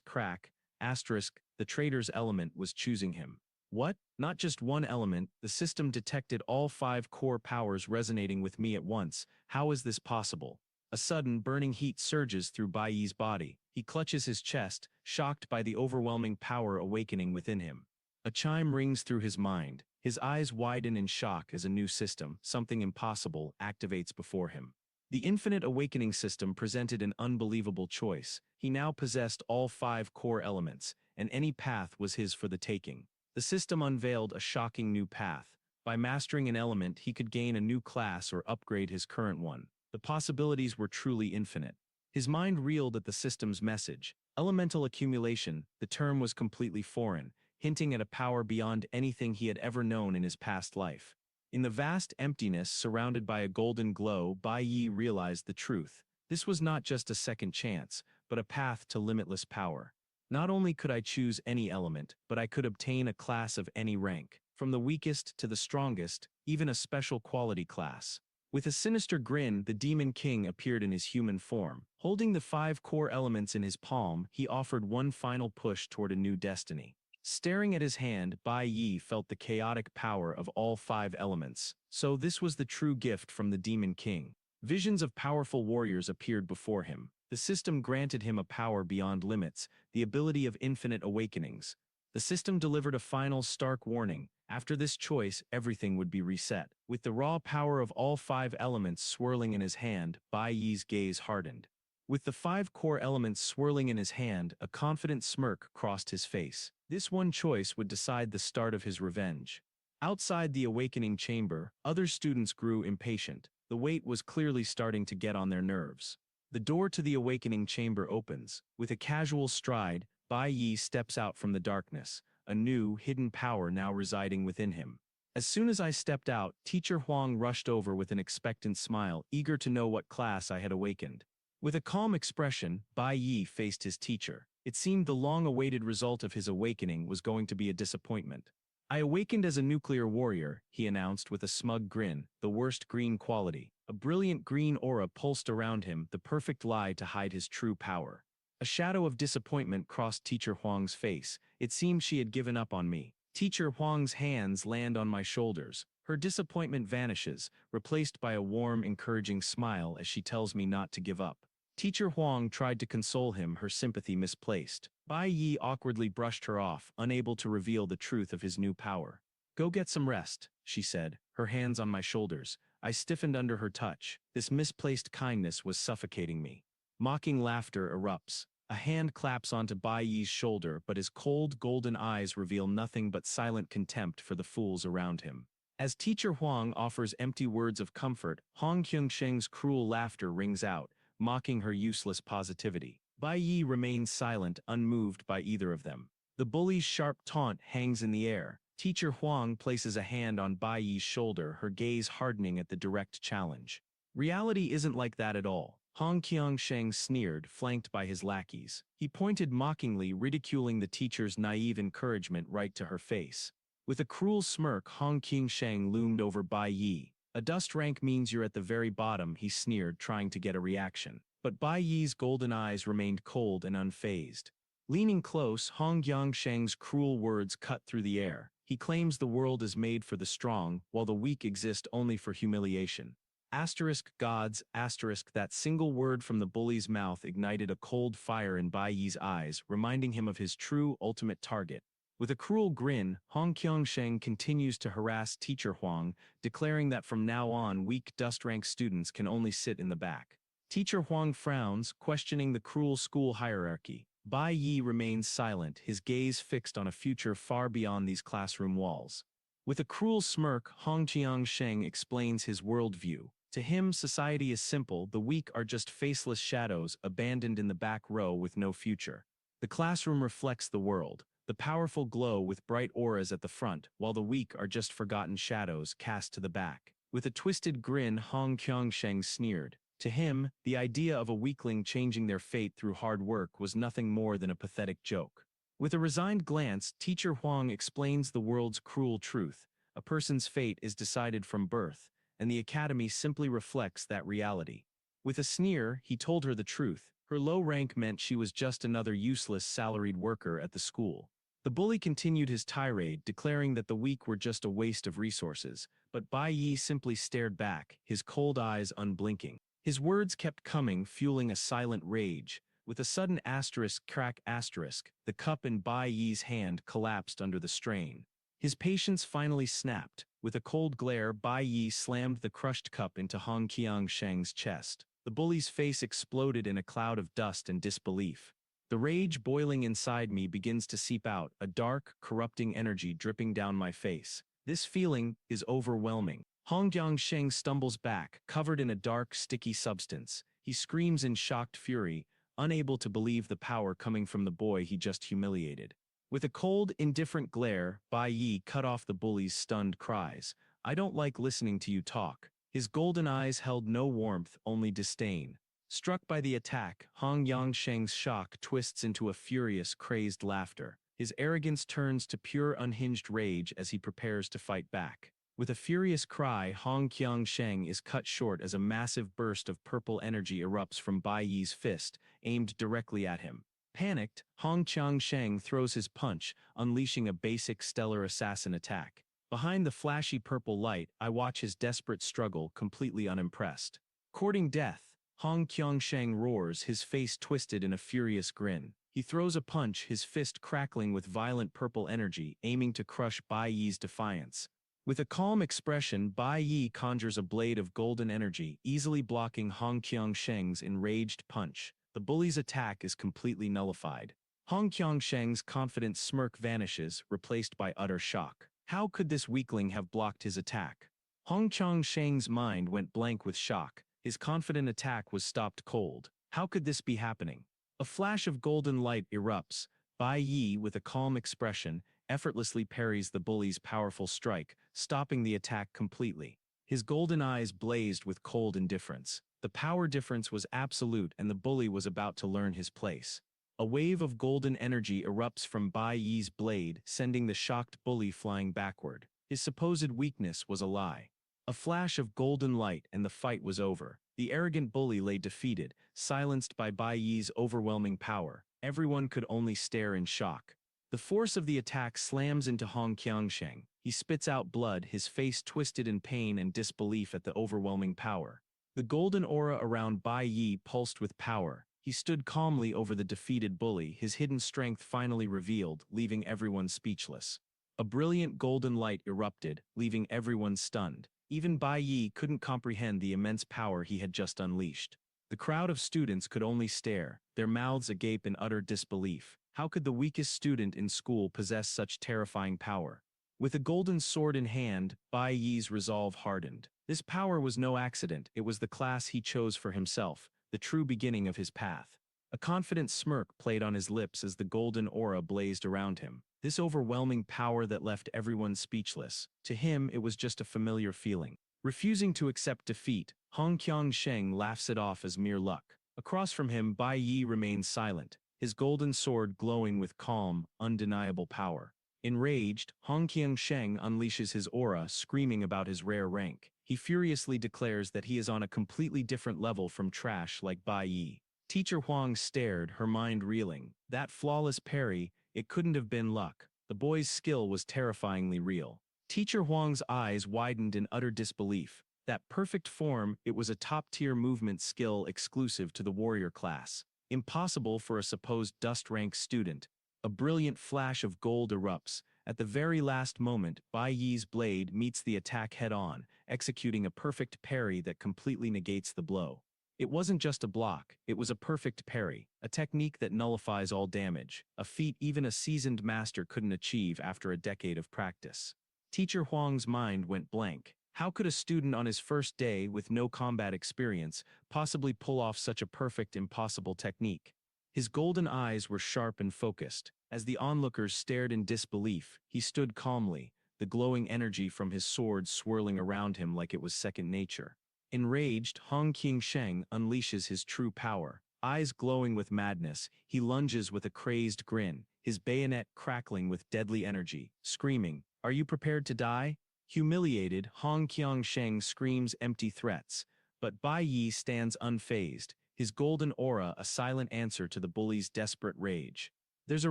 Crack, the traitor's element was choosing him. What? Not just one element, the system detected all 5 core powers resonating with me at once. How is this possible? A sudden, burning heat surges through Bai Yi's body. He clutches his chest, shocked by the overwhelming power awakening within him. A chime rings through his mind. His eyes widen in shock as a new system, something impossible, activates before him. The Infinite Awakening system presented an unbelievable choice. He now possessed all 5 core elements, and any path was his for the taking. The system unveiled a shocking new path. By mastering an element, he could gain a new class or upgrade his current one. The possibilities were truly infinite. His mind reeled at the system's message. Elemental accumulation, the term was completely foreign, hinting at a power beyond anything he had ever known in his past life. In the vast emptiness surrounded by a golden glow, Bai Yi realized the truth. This was not just a second chance, but a path to limitless power. Not only could I choose any element, but I could obtain a class of any rank, from the weakest to the strongest, even a special quality class. With a sinister grin, the Demon King appeared in his human form. Holding the 5 core elements in his palm, he offered one final push toward a new destiny. Staring at his hand, Bai Yi felt the chaotic power of all 5 elements. So this was the true gift from the Demon King. Visions of powerful warriors appeared before him. The system granted him a power beyond limits, the ability of infinite awakenings. The system delivered a final stark warning. After this choice, everything would be reset. With the raw power of all 5 elements swirling in his hand, Bai Yi's gaze hardened. With the 5 core elements swirling in his hand, a confident smirk crossed his face. This one choice would decide the start of his revenge. Outside the awakening chamber, other students grew impatient. The wait was clearly starting to get on their nerves. The door to the awakening chamber opens. With a casual stride, Bai Yi steps out from the darkness, a new, hidden power now residing within him. As soon as I stepped out, Teacher Huang rushed over with an expectant smile, eager to know what class I had awakened. With a calm expression, Bai Yi faced his teacher. It seemed the long-awaited result of his awakening was going to be a disappointment. I awakened as a nuclear warrior, he announced with a smug grin, the worst green quality. A brilliant green aura pulsed around him, the perfect lie to hide his true power. A shadow of disappointment crossed Teacher Huang's face. It seemed she had given up on me. Teacher Huang's hands land on my shoulders. Her disappointment vanishes, replaced by a warm, encouraging smile as she tells me not to give up. Teacher Huang tried to console him, her sympathy misplaced. Bai Yi awkwardly brushed her off, unable to reveal the truth of his new power. "Go get some rest," she said, her hands on my shoulders. I stiffened under her touch. This misplaced kindness was suffocating me. Mocking laughter erupts. A hand claps onto Bai Yi's shoulder, but his cold, golden eyes reveal nothing but silent contempt for the fools around him. As teacher Huang offers empty words of comfort, Hong Kyung-sheng's cruel laughter rings out, mocking her useless positivity. Bai Yi remains silent, unmoved by either of them. The bully's sharp taunt hangs in the air. Teacher Huang places a hand on Bai Yi's shoulder, her gaze hardening at the direct challenge. Reality isn't like that at all. Hong Kyung-sheng sneered, flanked by his lackeys. He pointed mockingly, ridiculing the teacher's naive encouragement right to her face. With a cruel smirk, Hong Kyung-sheng loomed over Bai Yi. A dust rank means you're at the very bottom, he sneered, trying to get a reaction. But Bai Yi's golden eyes remained cold and unfazed. Leaning close, Hong Kyung-sheng's cruel words cut through the air. He claims the world is made for the strong, while the weak exist only for humiliation. Asterisk gods, asterisk that single word from the bully's mouth ignited a cold fire in Bai Yi's eyes, reminding him of his true, ultimate target. With a cruel grin, Hong Kyung-sheng continues to harass teacher Huang, declaring that from now on weak dust-rank students can only sit in the back. Teacher Huang frowns, questioning the cruel school hierarchy. Bai Yi remains silent, his gaze fixed on a future far beyond these classroom walls. With a cruel smirk, Hong Kyung-sheng explains his worldview. To him, society is simple, the weak are just faceless shadows abandoned in the back row with no future. The classroom reflects the world. The powerful glow with bright auras at the front, while the weak are just forgotten shadows cast to the back. With a twisted grin, Hong Kyung-sheng sneered. To him, the idea of a weakling changing their fate through hard work was nothing more than a pathetic joke. With a resigned glance, teacher Huang explains the world's cruel truth. A person's fate is decided from birth, and the academy simply reflects that reality. With a sneer, he told her the truth. Her low rank meant she was just another useless salaried worker at the school. The bully continued his tirade, declaring that the weak were just a waste of resources, but Bai Yi simply stared back, his cold eyes unblinking. His words kept coming, fueling a silent rage. With a sudden asterisk crack asterisk, the cup in Bai Yi's hand collapsed under the strain. His patience finally snapped. With a cold glare, Bai Yi slammed the crushed cup into Hong Kyung-sheng's chest. The bully's face exploded in a cloud of dust and disbelief. The rage boiling inside me begins to seep out, a dark, corrupting energy dripping down my face. This feeling is overwhelming. Hong Kyung-sheng stumbles back, covered in a dark, sticky substance. He screams in shocked fury, unable to believe the power coming from the boy he just humiliated. With a cold, indifferent glare, Bai Yi cut off the bully's stunned cries. "I don't like listening to you talk." His golden eyes held no warmth, only disdain. Struck by the attack, Hong Kyung-sheng's shock twists into a furious, crazed laughter. His arrogance turns to pure unhinged rage as he prepares to fight back. With a furious cry, Hong Kyung-sheng is cut short as a massive burst of purple energy erupts from Bai Yi's fist, aimed directly at him. Panicked, Hong Kyung-sheng throws his punch, unleashing a basic stellar assassin attack. Behind the flashy purple light, I watch his desperate struggle, completely unimpressed. Courting death, Hong Kyung-sheng roars, his face twisted in a furious grin. He throws a punch, his fist crackling with violent purple energy, aiming to crush Bai Yi's defiance. With a calm expression, Bai Yi conjures a blade of golden energy, easily blocking Hong Kyung-sheng's enraged punch. The bully's attack is completely nullified. Hong Kyung-sheng's confident smirk vanishes, replaced by utter shock. How could this weakling have blocked his attack? Hong Kyung-sheng's mind went blank with shock. His confident attack was stopped cold. How could this be happening? A flash of golden light erupts. Bai Yi, with a calm expression, effortlessly parries the bully's powerful strike, stopping the attack completely. His golden eyes blazed with cold indifference. The power difference was absolute and the bully was about to learn his place. A wave of golden energy erupts from Bai Yi's blade, sending the shocked bully flying backward. His supposed weakness was a lie. A flash of golden light and the fight was over. The arrogant bully lay defeated, silenced by Bai Yi's overwhelming power. Everyone could only stare in shock. The force of the attack slams into Hong Kyung-sheng. He spits out blood, his face twisted in pain and disbelief at the overwhelming power. The golden aura around Bai Yi pulsed with power. He stood calmly over the defeated bully, his hidden strength finally revealed, leaving everyone speechless. A brilliant golden light erupted, leaving everyone stunned. Even Bai Yi couldn't comprehend the immense power he had just unleashed. The crowd of students could only stare, their mouths agape in utter disbelief. How could the weakest student in school possess such terrifying power? With a golden sword in hand, Bai Yi's resolve hardened. This power was no accident, it was the class he chose for himself, the true beginning of his path. A confident smirk played on his lips as the golden aura blazed around him. This overwhelming power that left everyone speechless. To him, it was just a familiar feeling. Refusing to accept defeat, Hong Qiangsheng laughs it off as mere luck. Across from him, Bai Yi remains silent, his golden sword glowing with calm, undeniable power. Enraged, Hong Qiangsheng unleashes his aura, screaming about his rare rank. He furiously declares that he is on a completely different level from trash like Bai Yi. Teacher Huang stared, her mind reeling. That flawless parry, it couldn't have been luck. The boy's skill was terrifyingly real. Teacher Huang's eyes widened in utter disbelief. That perfect form, it was a top-tier movement skill exclusive to the warrior class. Impossible for a supposed dust-rank student. A brilliant flash of gold erupts. At the very last moment, Bai Yi's blade meets the attack head-on, executing a perfect parry that completely negates the blow. It wasn't just a block, it was a perfect parry, a technique that nullifies all damage, a feat even a seasoned master couldn't achieve after a decade of practice. Teacher Huang's mind went blank. How could a student on his first day with no combat experience possibly pull off such a perfect, impossible technique? His golden eyes were sharp and focused. As the onlookers stared in disbelief, he stood calmly, the glowing energy from his sword swirling around him like it was second nature. Enraged, Hong Qiangsheng unleashes his true power. Eyes glowing with madness, he lunges with a crazed grin, his bayonet crackling with deadly energy, screaming, "Are you prepared to die?" Humiliated, Hong Qiangsheng screams empty threats, but Bai Yi stands unfazed, his golden aura a silent answer to the bully's desperate rage. "There's a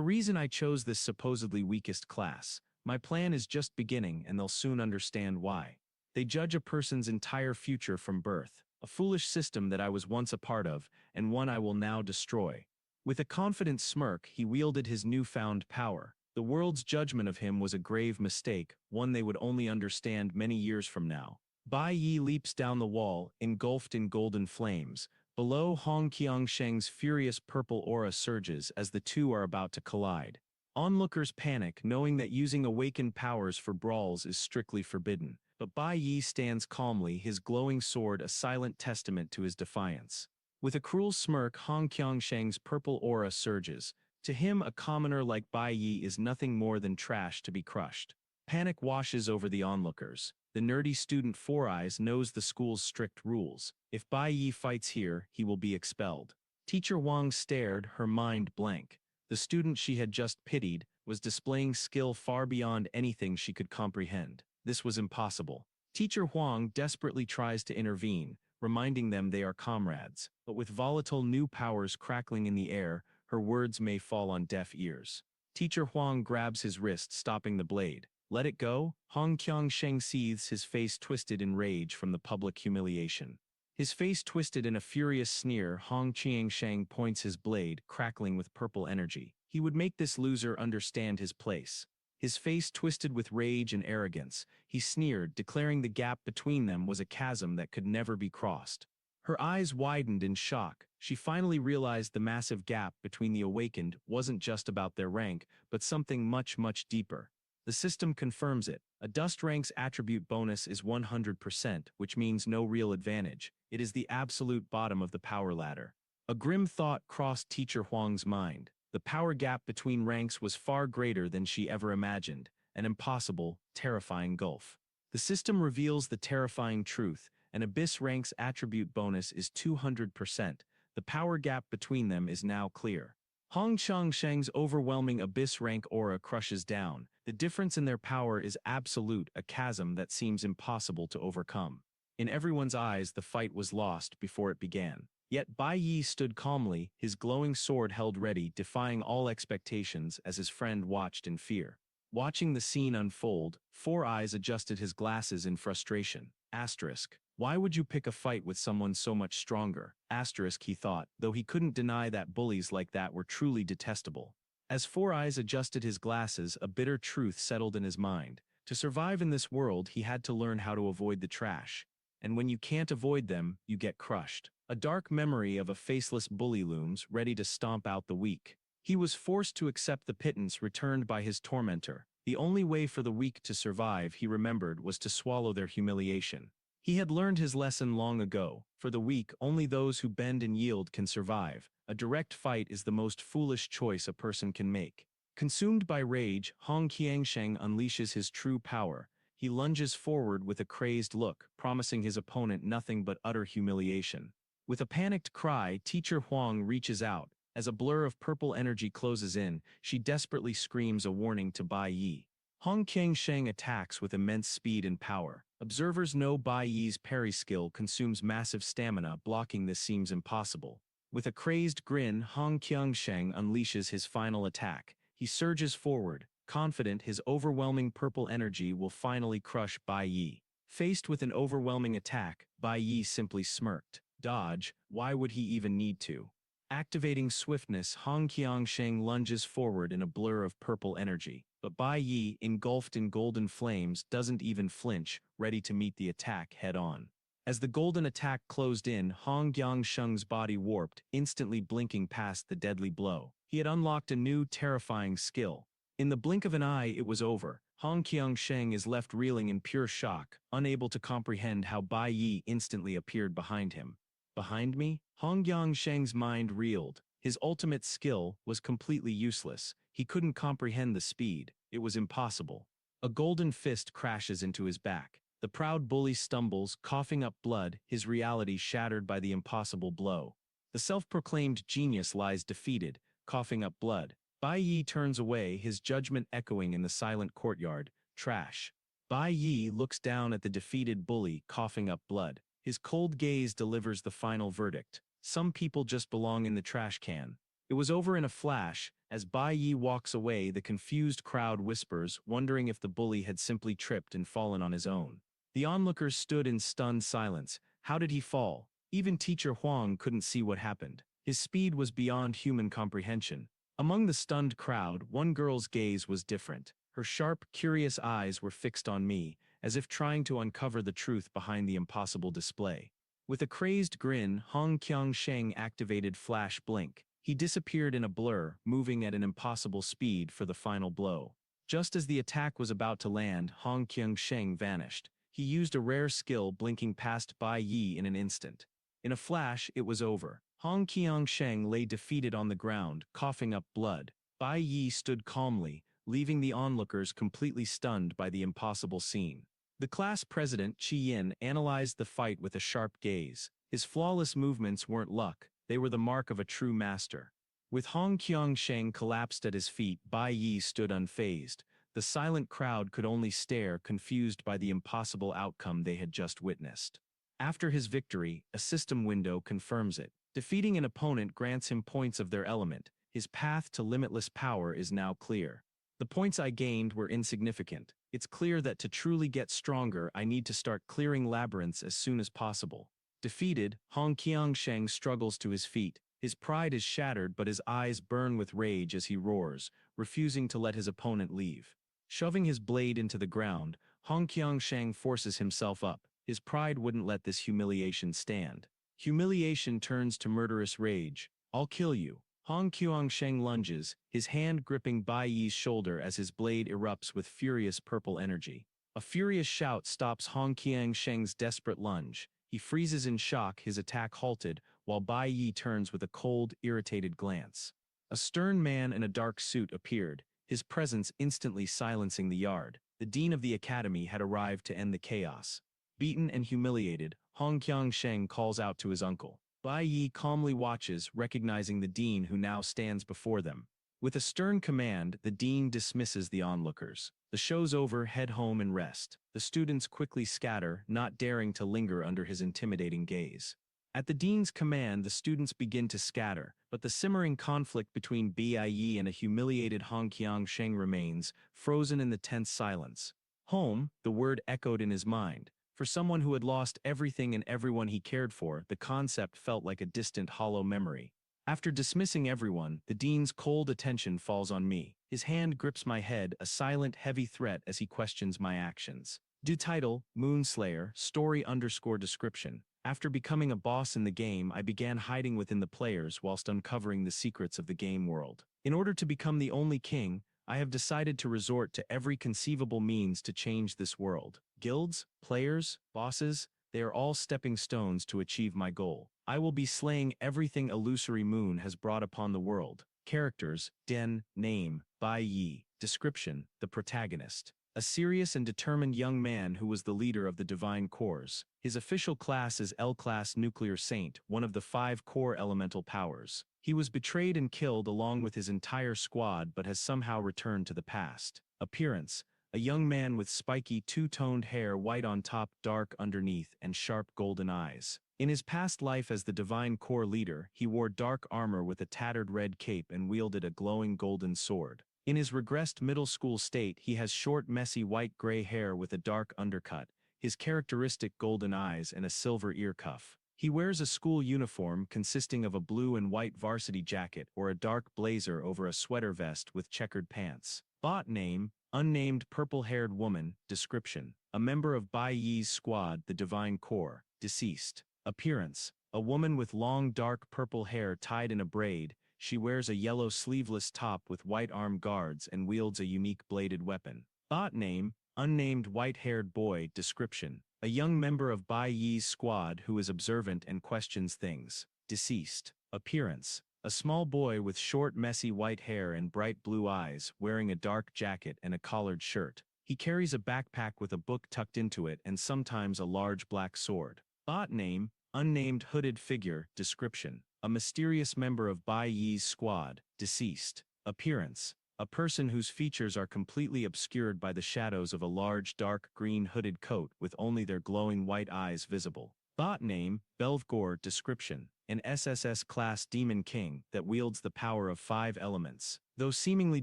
reason I chose this supposedly weakest class. My plan is just beginning and they'll soon understand why. They judge a person's entire future from birth, a foolish system that I was once a part of, and one I will now destroy." With a confident smirk, he wielded his newfound power. The world's judgment of him was a grave mistake, one they would only understand many years from now. Bai Yi leaps down the wall, engulfed in golden flames. Below, Hong Qiangsheng's furious purple aura surges as the two are about to collide. Onlookers panic, knowing that using awakened powers for brawls is strictly forbidden. But Bai Yi stands calmly, his glowing sword a silent testament to his defiance. With a cruel smirk, Hong Qiangsheng's purple aura surges. To him, a commoner like Bai Yi is nothing more than trash to be crushed. Panic washes over the onlookers. The nerdy student Four Eyes knows the school's strict rules. If Bai Yi fights here, he will be expelled. Teacher Wang stared, her mind blank. The student she had just pitied was displaying skill far beyond anything she could comprehend. This was impossible. Teacher Huang desperately tries to intervene, reminding them they are comrades. But with volatile new powers crackling in the air, her words may fall on deaf ears. Teacher Huang grabs his wrist, stopping the blade. "Let it go?" Hong Qiangsheng seethes, his face twisted in rage from the public humiliation. His face twisted in a furious sneer, Hong Qiangsheng points his blade, crackling with purple energy. He would make this loser understand his place. His face twisted with rage and arrogance, he sneered, declaring the gap between them was a chasm that could never be crossed. Her eyes widened in shock. She finally realized the massive gap between the awakened wasn't just about their rank, but something much, much deeper. The system confirms it. A dust rank's attribute bonus is 100%, which means no real advantage. It is the absolute bottom of the power ladder. A grim thought crossed Teacher Huang's mind. The power gap between ranks was far greater than she ever imagined, an impossible, terrifying gulf. The system reveals the terrifying truth. An abyss rank's attribute bonus is 200%. The power gap between them is now clear. Hong Qiangsheng's overwhelming abyss rank aura crushes down. The difference in their power is absolute, a chasm that seems impossible to overcome. In everyone's eyes, the fight was lost before it began. Yet Bai Yi stood calmly, his glowing sword held ready, defying all expectations as his friend watched in fear. Watching the scene unfold, Four Eyes adjusted his glasses in frustration. Asterisk. Why would you pick a fight with someone so much stronger? Asterisk, he thought, though he couldn't deny that bullies like that were truly detestable. As Four Eyes adjusted his glasses, a bitter truth settled in his mind. To survive in this world, he had to learn how to avoid the trash. And when you can't avoid them, you get crushed. A dark memory of a faceless bully looms, ready to stomp out the weak. He was forced to accept the pittance returned by his tormentor. The only way for the weak to survive, he remembered, was to swallow their humiliation. He had learned his lesson long ago. For the weak, only those who bend and yield can survive. A direct fight is the most foolish choice a person can make. Consumed by rage, Hong Qiangsheng unleashes his true power. He lunges forward with a crazed look, promising his opponent nothing but utter humiliation. With a panicked cry, Teacher Huang reaches out. As a blur of purple energy closes in, she desperately screams a warning to Bai Yi. Hong Qiangsheng attacks with immense speed and power. Observers know Bai Yi's parry skill consumes massive stamina, blocking this seems impossible. With a crazed grin, Hong Qiangsheng unleashes his final attack. He surges forward, confident his overwhelming purple energy will finally crush Bai Yi. Faced with an overwhelming attack, Bai Yi simply smirked. Dodge, why would he even need to? Activating swiftness, Hong Qiangsheng lunges forward in a blur of purple energy. But Bai Yi, engulfed in golden flames, doesn't even flinch, ready to meet the attack head-on. As the golden attack closed in, Hong Qiangsheng's body warped, instantly blinking past the deadly blow. He had unlocked a new, terrifying skill. In the blink of an eye, it was over. Hong Qiangsheng is left reeling in pure shock, unable to comprehend how Bai Yi instantly appeared behind him. Behind me? Hong Qiangsheng's mind reeled. His ultimate skill was completely useless. He couldn't comprehend the speed. It was impossible. A golden fist crashes into his back. The proud bully stumbles, coughing up blood, his reality shattered by the impossible blow. The self-proclaimed genius lies defeated, coughing up blood. Bai Yi turns away, his judgment echoing in the silent courtyard. Trash. Bai Yi looks down at the defeated bully, coughing up blood. His cold gaze delivers the final verdict. Some people just belong in the trash can. It was over in a flash. As Bai Yi walks away, the confused crowd whispers, wondering if the bully had simply tripped and fallen on his own. The onlookers stood in stunned silence. How did he fall? Even Teacher Huang couldn't see what happened. His speed was beyond human comprehension. Among the stunned crowd, one girl's gaze was different. Her sharp, curious eyes were fixed on me, as if trying to uncover the truth behind the impossible display. With a crazed grin, Hong Qiangsheng activated Flash Blink. He disappeared in a blur, moving at an impossible speed for the final blow. Just as the attack was about to land, Hong Qiangsheng vanished. He used a rare skill, blinking past Bai Yi in an instant. In a flash, it was over. Hong Qiangsheng lay defeated on the ground, coughing up blood. Bai Yi stood calmly, leaving the onlookers completely stunned by the impossible scene. The class president, Qi Yin, analyzed the fight with a sharp gaze. His flawless movements weren't luck, they were the mark of a true master. With Hong Qiangsheng collapsed at his feet, Bai Yi stood unfazed. The silent crowd could only stare, confused by the impossible outcome they had just witnessed. After his victory, a system window confirms it. Defeating an opponent grants him points of their element. His path to limitless power is now clear. The points I gained were insignificant. It's clear that to truly get stronger, I need to start clearing labyrinths as soon as possible. Defeated, Hong Qiangsheng struggles to his feet. His pride is shattered, but his eyes burn with rage as he roars, refusing to let his opponent leave. Shoving his blade into the ground, Hong Qiangsheng forces himself up. His pride wouldn't let this humiliation stand. Humiliation turns to murderous rage. I'll kill you. Hong Qiangsheng lunges, his hand gripping Bai Yi's shoulder as his blade erupts with furious purple energy. A furious shout stops Hong Qiangsheng's desperate lunge. He freezes in shock, his attack halted, while Bai Yi turns with a cold, irritated glance. A stern man in a dark suit appeared, his presence instantly silencing the yard. The dean of the academy had arrived to end the chaos. Beaten and humiliated, Hong Qiangsheng calls out to his uncle. Bai Yi calmly watches, recognizing the dean who now stands before them. With a stern command, the dean dismisses the onlookers. The show's over, head home and rest. The students quickly scatter, not daring to linger under his intimidating gaze. At the dean's command, the students begin to scatter, but the simmering conflict between Bai Yi and a humiliated Hong Qiangsheng remains, frozen in the tense silence. Home, the word echoed in his mind. For someone who had lost everything and everyone he cared for, the concept felt like a distant, hollow memory. After dismissing everyone, the dean's cold attention falls on me. His hand grips my head, a silent, heavy threat as he questions my actions. Due title, Moonslayer, story_description. After becoming a boss in the game, I began hiding within the players whilst uncovering the secrets of the game world. In order to become the only king, I have decided to resort to every conceivable means to change this world. Guilds, players, bosses, they are all stepping stones to achieve my goal. I will be slaying everything Illusory Moon has brought upon the world. Characters: Den, name, Bai Yi. Description: the protagonist. A serious and determined young man who was the leader of the Divine Cores. His official class is L-Class Nuclear Saint, one of the 5 core elemental powers. He was betrayed and killed along with his entire squad but has somehow returned to the past. Appearance: a young man with spiky two-toned hair, white on top, dark underneath, and sharp golden eyes. In his past life as the Divine Core leader, he wore dark armor with a tattered red cape and wielded a glowing golden sword. In his regressed middle school state, he has short, messy white-gray hair with a dark undercut, his characteristic golden eyes, and a silver ear cuff. He wears a school uniform consisting of a blue and white varsity jacket or a dark blazer over a sweater vest with checkered pants. Bot name: unnamed purple-haired woman. Description: a member of Bai Yi's squad, the Divine Core. Deceased. Appearance: a woman with long dark purple hair tied in a braid. She wears a yellow sleeveless top with white arm guards and wields a unique bladed weapon. Bot name: unnamed white-haired boy. Description: a young member of Bai Yi's squad who is observant and questions things. Deceased. Appearance: a small boy with short messy white hair and bright blue eyes, wearing a dark jacket and a collared shirt. He carries a backpack with a book tucked into it and sometimes a large black sword. Bot name: unnamed hooded figure. Description: a mysterious member of Bai Yi's squad. Deceased. Appearance: a person whose features are completely obscured by the shadows of a large dark green hooded coat with only their glowing white eyes visible. Bot name: Belvgor. Description: an SSS class demon king that wields the power of 5 elements. Though seemingly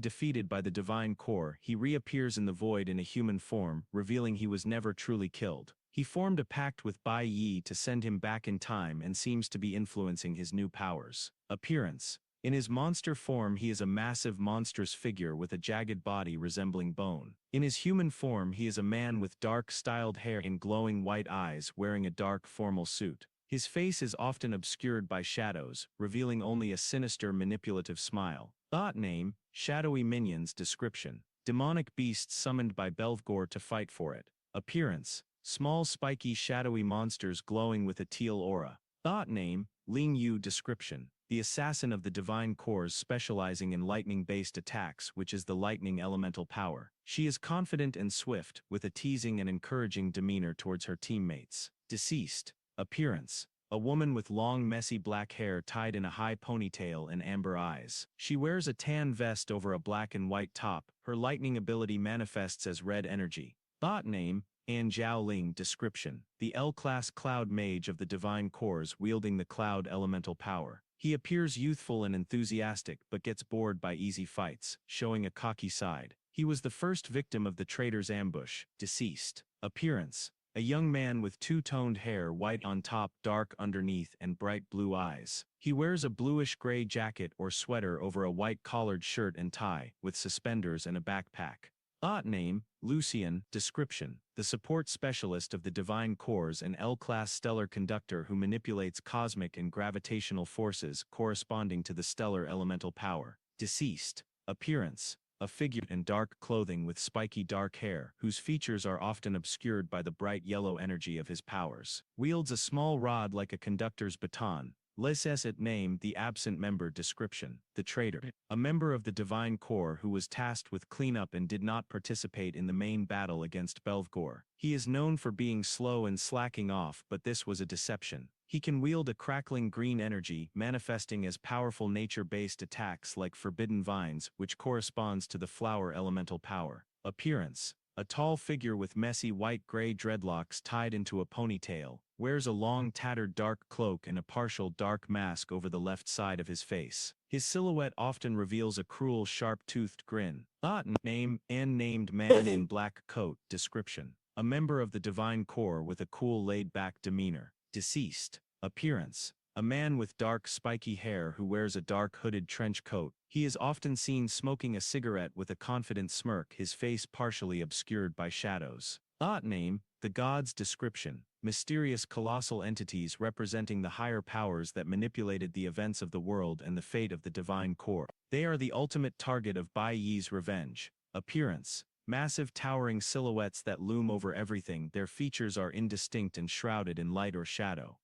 defeated by the Divine Core, he reappears in the void in a human form, revealing he was never truly killed. He formed a pact with Bai Yi to send him back in time and seems to be influencing his new powers. Appearance: in his monster form he is a massive monstrous figure with a jagged body resembling bone. In his human form he is a man with dark styled hair and glowing white eyes, wearing a dark formal suit. His face is often obscured by shadows, revealing only a sinister manipulative smile. Bot name: shadowy minions. Description: demonic beasts summoned by Belvgor to fight for it. Appearance: small spiky shadowy monsters glowing with a teal aura. Bot name: Ling Yu. Description: the assassin of the Divine Cores specializing in lightning-based attacks, which is the lightning elemental power. She is confident and swift, with a teasing and encouraging demeanor towards her teammates. Deceased. Appearance: a woman with long messy black hair tied in a high ponytail and amber eyes. She wears a tan vest over a black and white top. Her lightning ability manifests as red energy. Bot name: An Jiaoling. Description: the L-Class Cloud Mage of the Divine Cores wielding the Cloud Elemental power. He appears youthful and enthusiastic but gets bored by easy fights, showing a cocky side. He was the first victim of the traitor's ambush. Deceased. Appearance: a young man with two-toned hair, white on top, dark underneath, and bright blue eyes. He wears a bluish-gray jacket or sweater over a white collared shirt and tie, with suspenders and a backpack. Bot name: Lucian. Description: the support specialist of the Divine Cores and L-Class stellar conductor who manipulates cosmic and gravitational forces corresponding to the stellar elemental power. Deceased. Appearance: a figure in dark clothing with spiky dark hair, whose features are often obscured by the bright yellow energy of his powers. Wields a small rod like a conductor's baton. Lesset name: the absent member. Description: the traitor. A member of the Divine Core who was tasked with cleanup and did not participate in the main battle against Belvgor. He is known for being slow and slacking off, but this was a deception. He can wield a crackling green energy, manifesting as powerful nature-based attacks like Forbidden Vines, which corresponds to the flower elemental power. Appearance: a tall figure with messy white-gray dreadlocks tied into a ponytail, wears a long tattered dark cloak and a partial dark mask over the left side of his face. His silhouette often reveals a cruel sharp-toothed grin. Bot name: unnamed man in black coat. Description: a member of the Divine Core with a cool laid-back demeanor. Deceased. Appearance: a man with dark spiky hair who wears a dark hooded trench coat. He is often seen smoking a cigarette with a confident smirk, his face partially obscured by shadows. Name, the gods. Description: mysterious colossal entities representing the higher powers that manipulated the events of the world and the fate of the divine core. They are the ultimate target of Bai Yi's revenge. Appearance: massive towering silhouettes that loom over everything. Their features are indistinct and shrouded in light or shadow.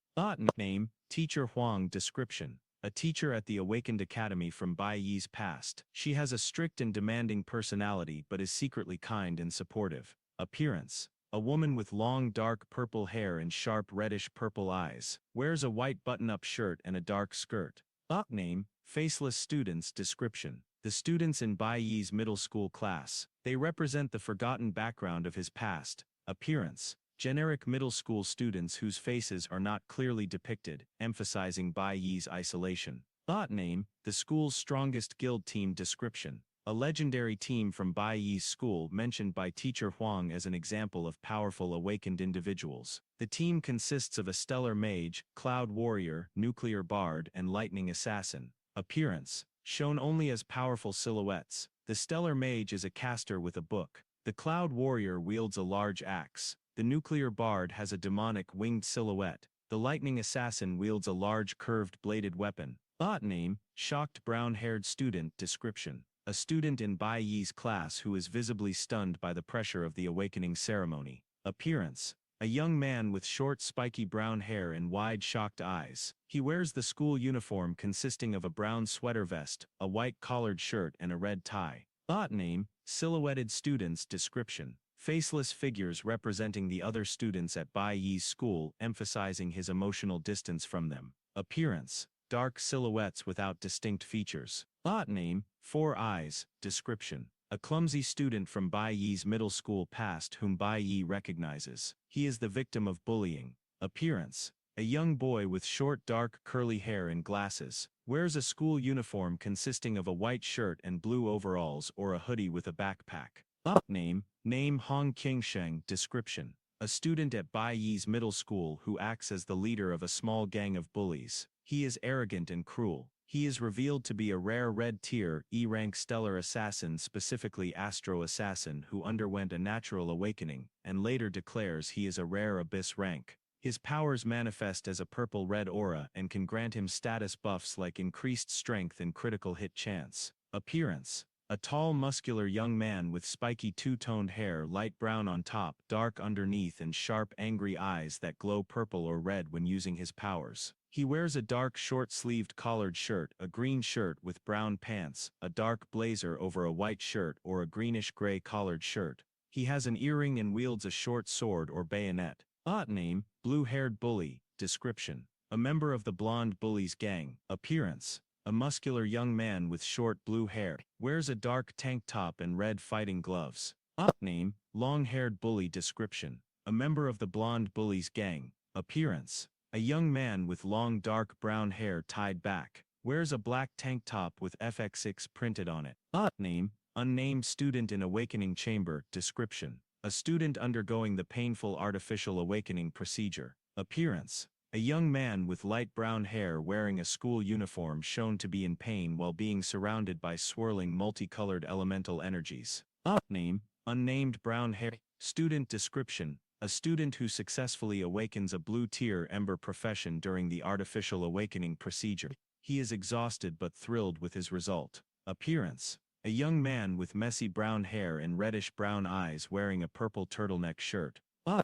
Name, Teacher Huang. Description: a teacher at the Awakened Academy from Bai Yi's past. She has a strict and demanding personality but is secretly kind and supportive. Appearance: a woman with long dark purple hair and sharp reddish-purple eyes. Wears a white button-up shirt and a dark skirt. Name, Faceless Students. Description: the students in Bai Yi's middle school class. They represent the forgotten background of his past. Appearance: generic middle school students whose faces are not clearly depicted, emphasizing Bai Yi's isolation. Name, the school's strongest guild team. Description: a legendary team from Bai Yi's school mentioned by Teacher Huang as an example of powerful awakened individuals. The team consists of a stellar mage, cloud warrior, nuclear bard, and lightning assassin. Appearance: shown only as powerful silhouettes. The stellar mage is a caster with a book. The cloud warrior wields a large axe. The nuclear bard has a demonic winged silhouette. The lightning assassin wields a large curved bladed weapon. Name, Shocked Brown-Haired Student. Description: a student in Bai Yi's class who is visibly stunned by the pressure of the awakening ceremony. Appearance: a young man with short spiky brown hair and wide shocked eyes. He wears the school uniform consisting of a brown sweater vest, a white collared shirt and a red tie. Name, Silhouetted Students. Description: faceless figures representing the other students at Bai Yi's school, emphasizing his emotional distance from them. Appearance: dark silhouettes without distinct features. Name, Four Eyes. Description: a clumsy student from Bai Yi's middle school past whom Bai Yi recognizes. He is the victim of bullying. Appearance: a young boy with short dark curly hair and glasses. Wears a school uniform consisting of a white shirt and blue overalls or a hoodie with a backpack. Name, Hong Qingsheng. Description: a student at Bai Yi's middle school who acts as the leader of a small gang of bullies. He is arrogant and cruel. He is revealed to be a rare red tier E-rank stellar assassin, specifically Astro Assassin, who underwent a natural awakening, and later declares he is a rare abyss rank. His powers manifest as a purple-red aura and can grant him status buffs like increased strength and critical hit chance. Appearance: a tall muscular young man with spiky two-toned hair, light brown on top, dark underneath and sharp angry eyes that glow purple or red when using his powers. He wears a dark short-sleeved collared shirt, a green shirt with brown pants, a dark blazer over a white shirt or a greenish-gray collared shirt. He has an earring and wields a short sword or bayonet. Name, Blue-Haired Bully. Description: a member of the Blonde Bullies gang. Appearance: a muscular young man with short blue hair. Wears a dark tank top and red fighting gloves. Name, Long-Haired Bully. Description: a member of the Blonde Bullies gang. Appearance: a young man with long dark brown hair tied back. Wears a black tank top with FX6 printed on it. Name, Unnamed Student in Awakening Chamber. Description: a student undergoing the painful artificial awakening procedure. Appearance: a young man with light brown hair wearing a school uniform shown to be in pain while being surrounded by swirling multicolored elemental energies. Name, Unnamed Brown Hair Student. Description: a student who successfully awakens a blue-tier ember profession during the artificial awakening procedure. He is exhausted but thrilled with his result. Appearance: a young man with messy brown hair and reddish-brown eyes wearing a purple turtleneck shirt.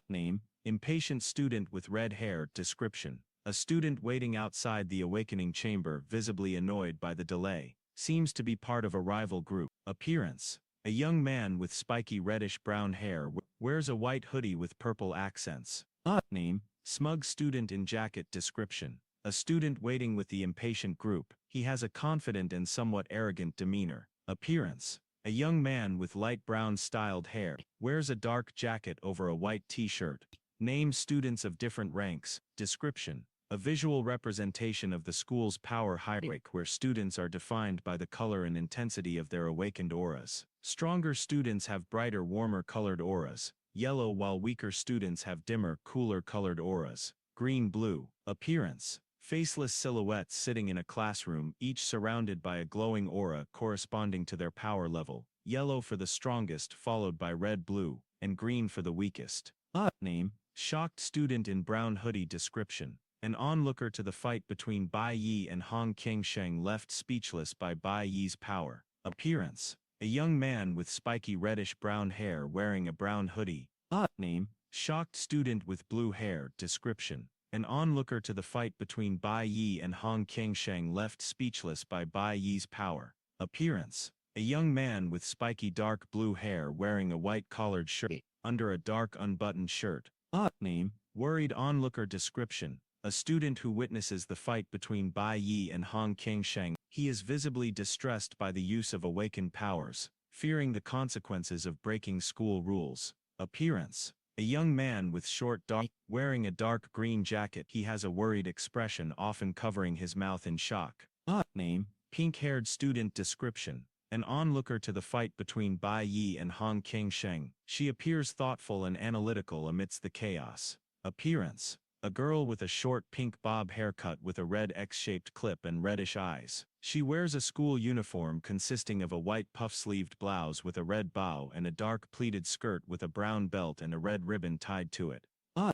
Name, Impatient Student with red hair. Description: a student waiting outside the awakening chamber, visibly annoyed by the delay. Seems to be part of a rival group. Appearance: a young man with spiky reddish-brown hair wears a white hoodie with purple accents. Name, Smug Student in Jacket. Description: a student waiting with the impatient group. He has a confident and somewhat arrogant demeanor. Appearance: a young man with light brown styled hair. Wears a dark jacket over a white t-shirt. Name, Students of different ranks. Description: a visual representation of the school's power hierarchy where students are defined by the color and intensity of their awakened auras. Stronger students have brighter, warmer colored auras, yellow, while weaker students have dimmer, cooler colored auras, green-blue. Appearance: faceless silhouettes sitting in a classroom, each surrounded by a glowing aura corresponding to their power level. Yellow for the strongest, followed by red-blue, and green for the weakest. Name, shocked student in brown hoodie description. An onlooker to the fight between Bai Yi and Hong Qingsheng left speechless by Bai Yi's power. Appearance. A young man with spiky reddish-brown hair wearing a brown hoodie. Name, shocked student with blue hair description. An onlooker to the fight between Bai Yi and Hong Qingsheng left speechless by Bai Yi's power. Appearance. A young man with spiky dark blue hair wearing a white collared shirt under a dark unbuttoned shirt. Name, worried onlooker description. A student who witnesses the fight between Bai Yi and Hong Qingsheng. He is visibly distressed by the use of awakened powers, fearing the consequences of breaking school rules. Appearance. A young man with short dark, wearing a dark green jacket. He has a worried expression often covering his mouth in shock. Name, pink-haired student description. An onlooker to the fight between Bai Yi and Hong Qingsheng. She appears thoughtful and analytical amidst the chaos. Appearance. A girl with a short pink bob haircut with a red X-shaped clip and reddish eyes. She wears a school uniform consisting of a white puff-sleeved blouse with a red bow and a dark pleated skirt with a brown belt and a red ribbon tied to it.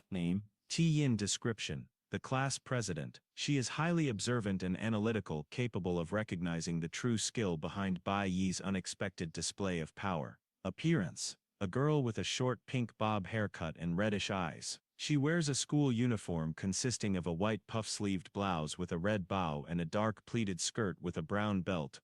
Name, T-Yin description. The class president. She is highly observant and analytical, capable of recognizing the true skill behind Bai Yi's unexpected display of power. Appearance. A girl with a short pink bob haircut and reddish eyes. She wears a school uniform consisting of a white puff-sleeved blouse with a red bow and a dark pleated skirt with a brown belt.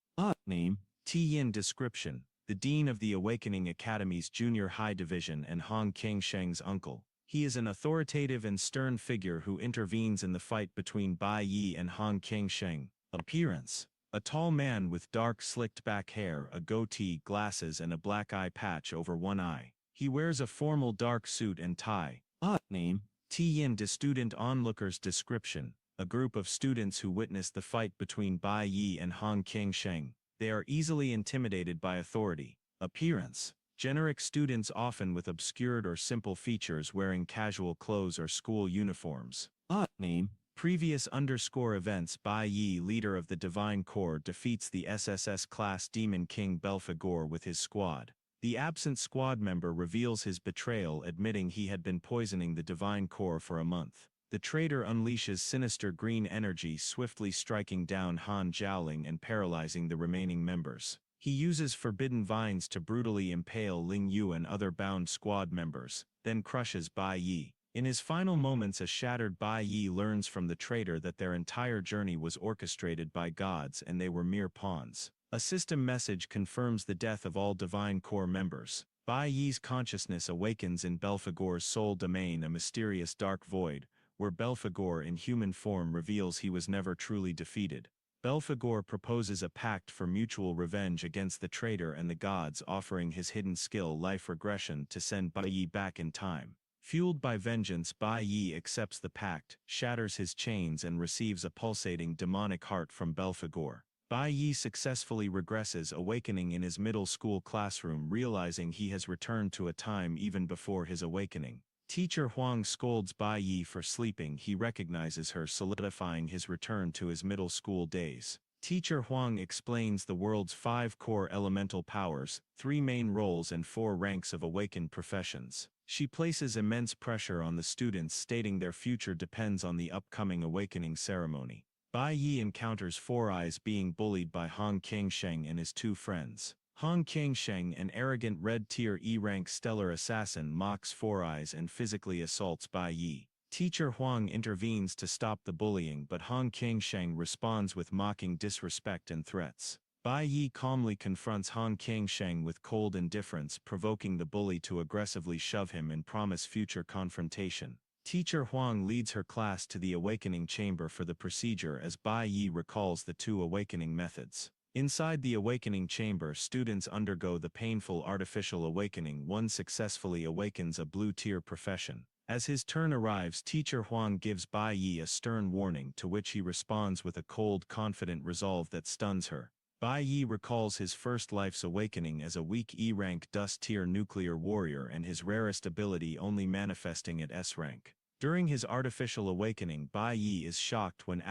Name, T-Yin description. The dean of the Awakening Academy's junior high division and Hong Qingsheng's uncle. He is an authoritative and stern figure who intervenes in the fight between Bai Yi and Hong Qingsheng. Appearance. A tall man with dark slicked back hair, a goatee, glasses and a black eye patch over one eye. He wears a formal dark suit and tie. Name, T-Yin student onlookers description. A group of students who witness the fight between Bai Yi and Hong Qingsheng. They are easily intimidated by authority. Appearance. Generic students often with obscured or simple features wearing casual clothes or school uniforms. Name, previous events. Bai Yi, leader of the Divine Corps, defeats the SSS class Demon King Belphegor with his squad. The absent squad member reveals his betrayal, admitting he had been poisoning the Divine Corps for a month. The traitor unleashes sinister green energy, swiftly striking down Han Jiaoling and paralyzing the remaining members. He uses forbidden vines to brutally impale Ling Yu and other bound squad members, then crushes Bai Yi. In his final moments, a shattered Bai Yi learns from the traitor that their entire journey was orchestrated by gods and they were mere pawns. A system message confirms the death of all Divine Corps members. Bai Yi's consciousness awakens in Belphegor's soul domain, a mysterious dark void, where Belphegor in human form reveals he was never truly defeated. Belphegor proposes a pact for mutual revenge against the traitor and the gods, offering his hidden skill life regression to send Bai Yi back in time. Fueled by vengeance, Bai Yi accepts the pact, shatters his chains and receives a pulsating demonic heart from Belphegor. Bai Yi successfully regresses, awakening in his middle school classroom, realizing he has returned to a time even before his awakening. Teacher Huang scolds Bai Yi for sleeping. He recognizes her, solidifying his return to his middle school days. Teacher Huang explains the world's 5 core elemental powers, 3 main roles and 4 ranks of awakened professions. She places immense pressure on the students, stating their future depends on the upcoming awakening ceremony. Bai Yi encounters Four Eyes being bullied by Hong Qingsheng and his 2 friends. Hong Qingsheng, an arrogant red-tier E-rank stellar assassin, mocks Four Eyes and physically assaults Bai Yi. Teacher Huang intervenes to stop the bullying, but Hong Qingsheng responds with mocking disrespect and threats. Bai Yi calmly confronts Hong Qingsheng with cold indifference, provoking the bully to aggressively shove him and promise future confrontation. Teacher Huang leads her class to the awakening chamber for the procedure as Bai Yi recalls the 2 awakening methods. Inside the awakening chamber, students undergo the painful artificial awakening. One successfully awakens a blue-tier profession. As his turn arrives, Teacher Huang gives Bai Yi a stern warning, to which he responds with a cold, confident resolve that stuns her. Bai Yi recalls his first life's awakening as a weak E-rank dust-tier nuclear warrior and his rarest ability only manifesting at S-rank. During his artificial awakening, Bai Yi is shocked when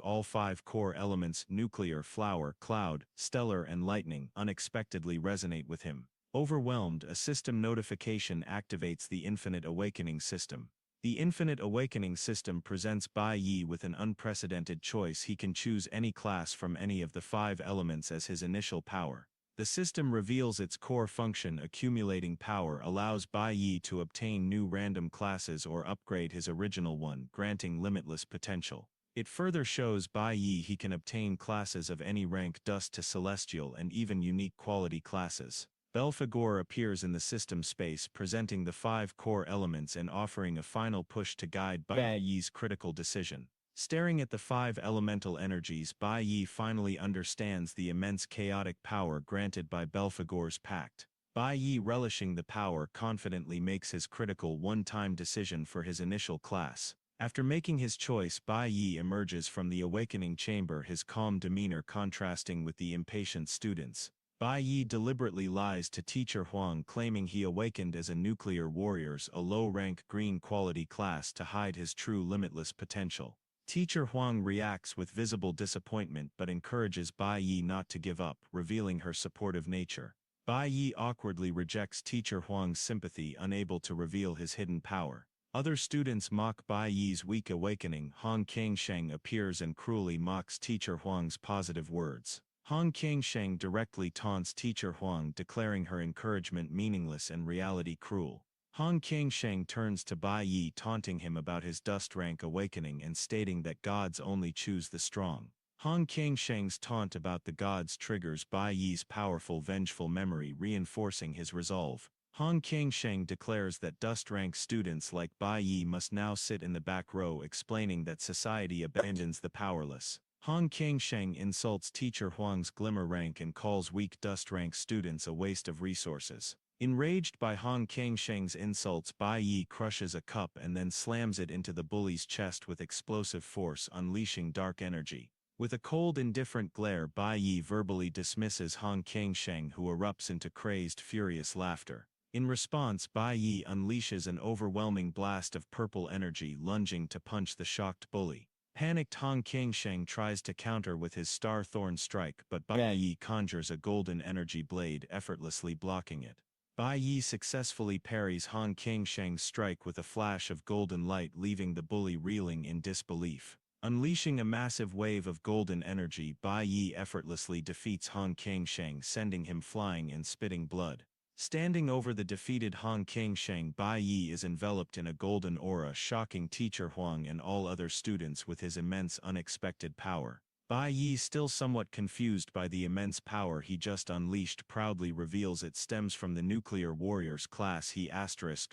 all 5 core elements nuclear, flower, cloud, stellar and lightning unexpectedly resonate with him. Overwhelmed, a system notification activates the Infinite Awakening system. The Infinite Awakening system presents Bai Yi with an unprecedented choice. He can choose any class from any of the 5 elements as his initial power. The system reveals its core function. Accumulating power allows Bai Yi to obtain new random classes or upgrade his original one, granting limitless potential. It further shows Bai Yi he can obtain classes of any rank, dust to celestial, and even unique quality classes. Belphegor appears in the system space, presenting the 5 core elements and offering a final push to guide Bai Yi's critical decision. Staring at the 5 elemental energies, Bai Yi finally understands the immense chaotic power granted by Belphegor's pact. Bai Yi, relishing the power, confidently makes his critical one-time decision for his initial class. After making his choice, Bai Yi emerges from the awakening chamber, his calm demeanor contrasting with the impatient students. Bai Yi deliberately lies to Teacher Huang, claiming he awakened as a nuclear warriors, a low-rank green quality class, to hide his true limitless potential. Teacher Huang reacts with visible disappointment but encourages Bai Yi not to give up, revealing her supportive nature. Bai Yi awkwardly rejects Teacher Huang's sympathy, unable to reveal his hidden power. Other students mock Bai Yi's weak awakening. Hong Kangsheng appears and cruelly mocks Teacher Huang's positive words. Hong Kangsheng directly taunts Teacher Huang, declaring her encouragement meaningless and reality cruel. Hong Kangsheng turns to Bai Yi, taunting him about his dust rank awakening and stating that gods only choose the strong. Hong Kangsheng's taunt about the gods triggers Bai Yi's powerful vengeful memory, reinforcing his resolve. Hong Kangsheng declares that dust rank students like Bai Yi must now sit in the back row, explaining that society abandons the powerless. Hong Kangsheng insults Teacher Huang's glimmer rank and calls weak dust rank students a waste of resources. Enraged by Hong Kangsheng's insults, Bai Yi crushes a cup and then slams it into the bully's chest with explosive force, unleashing dark energy. With a cold, indifferent glare, Bai Yi verbally dismisses Hong Kangsheng, who erupts into crazed, furious laughter. In response, Bai Yi unleashes an overwhelming blast of purple energy, lunging to punch the shocked bully. Panicked Hong Kangsheng tries to counter with his Star Thorn strike, but Bai Yi conjures a golden energy blade, effortlessly blocking it. Bai Yi successfully parries Hong Kangsheng's strike with a flash of golden light, leaving the bully reeling in disbelief. Unleashing a massive wave of golden energy, Bai Yi effortlessly defeats Hong Kangsheng, sending him flying and spitting blood. Standing over the defeated Hong Kangsheng, Bai Yi is enveloped in a golden aura, shocking Teacher Huang and all other students with his immense unexpected power. Bai Yi, still somewhat confused by the immense power he just unleashed, proudly reveals it stems from the nuclear warriors class he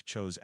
chose,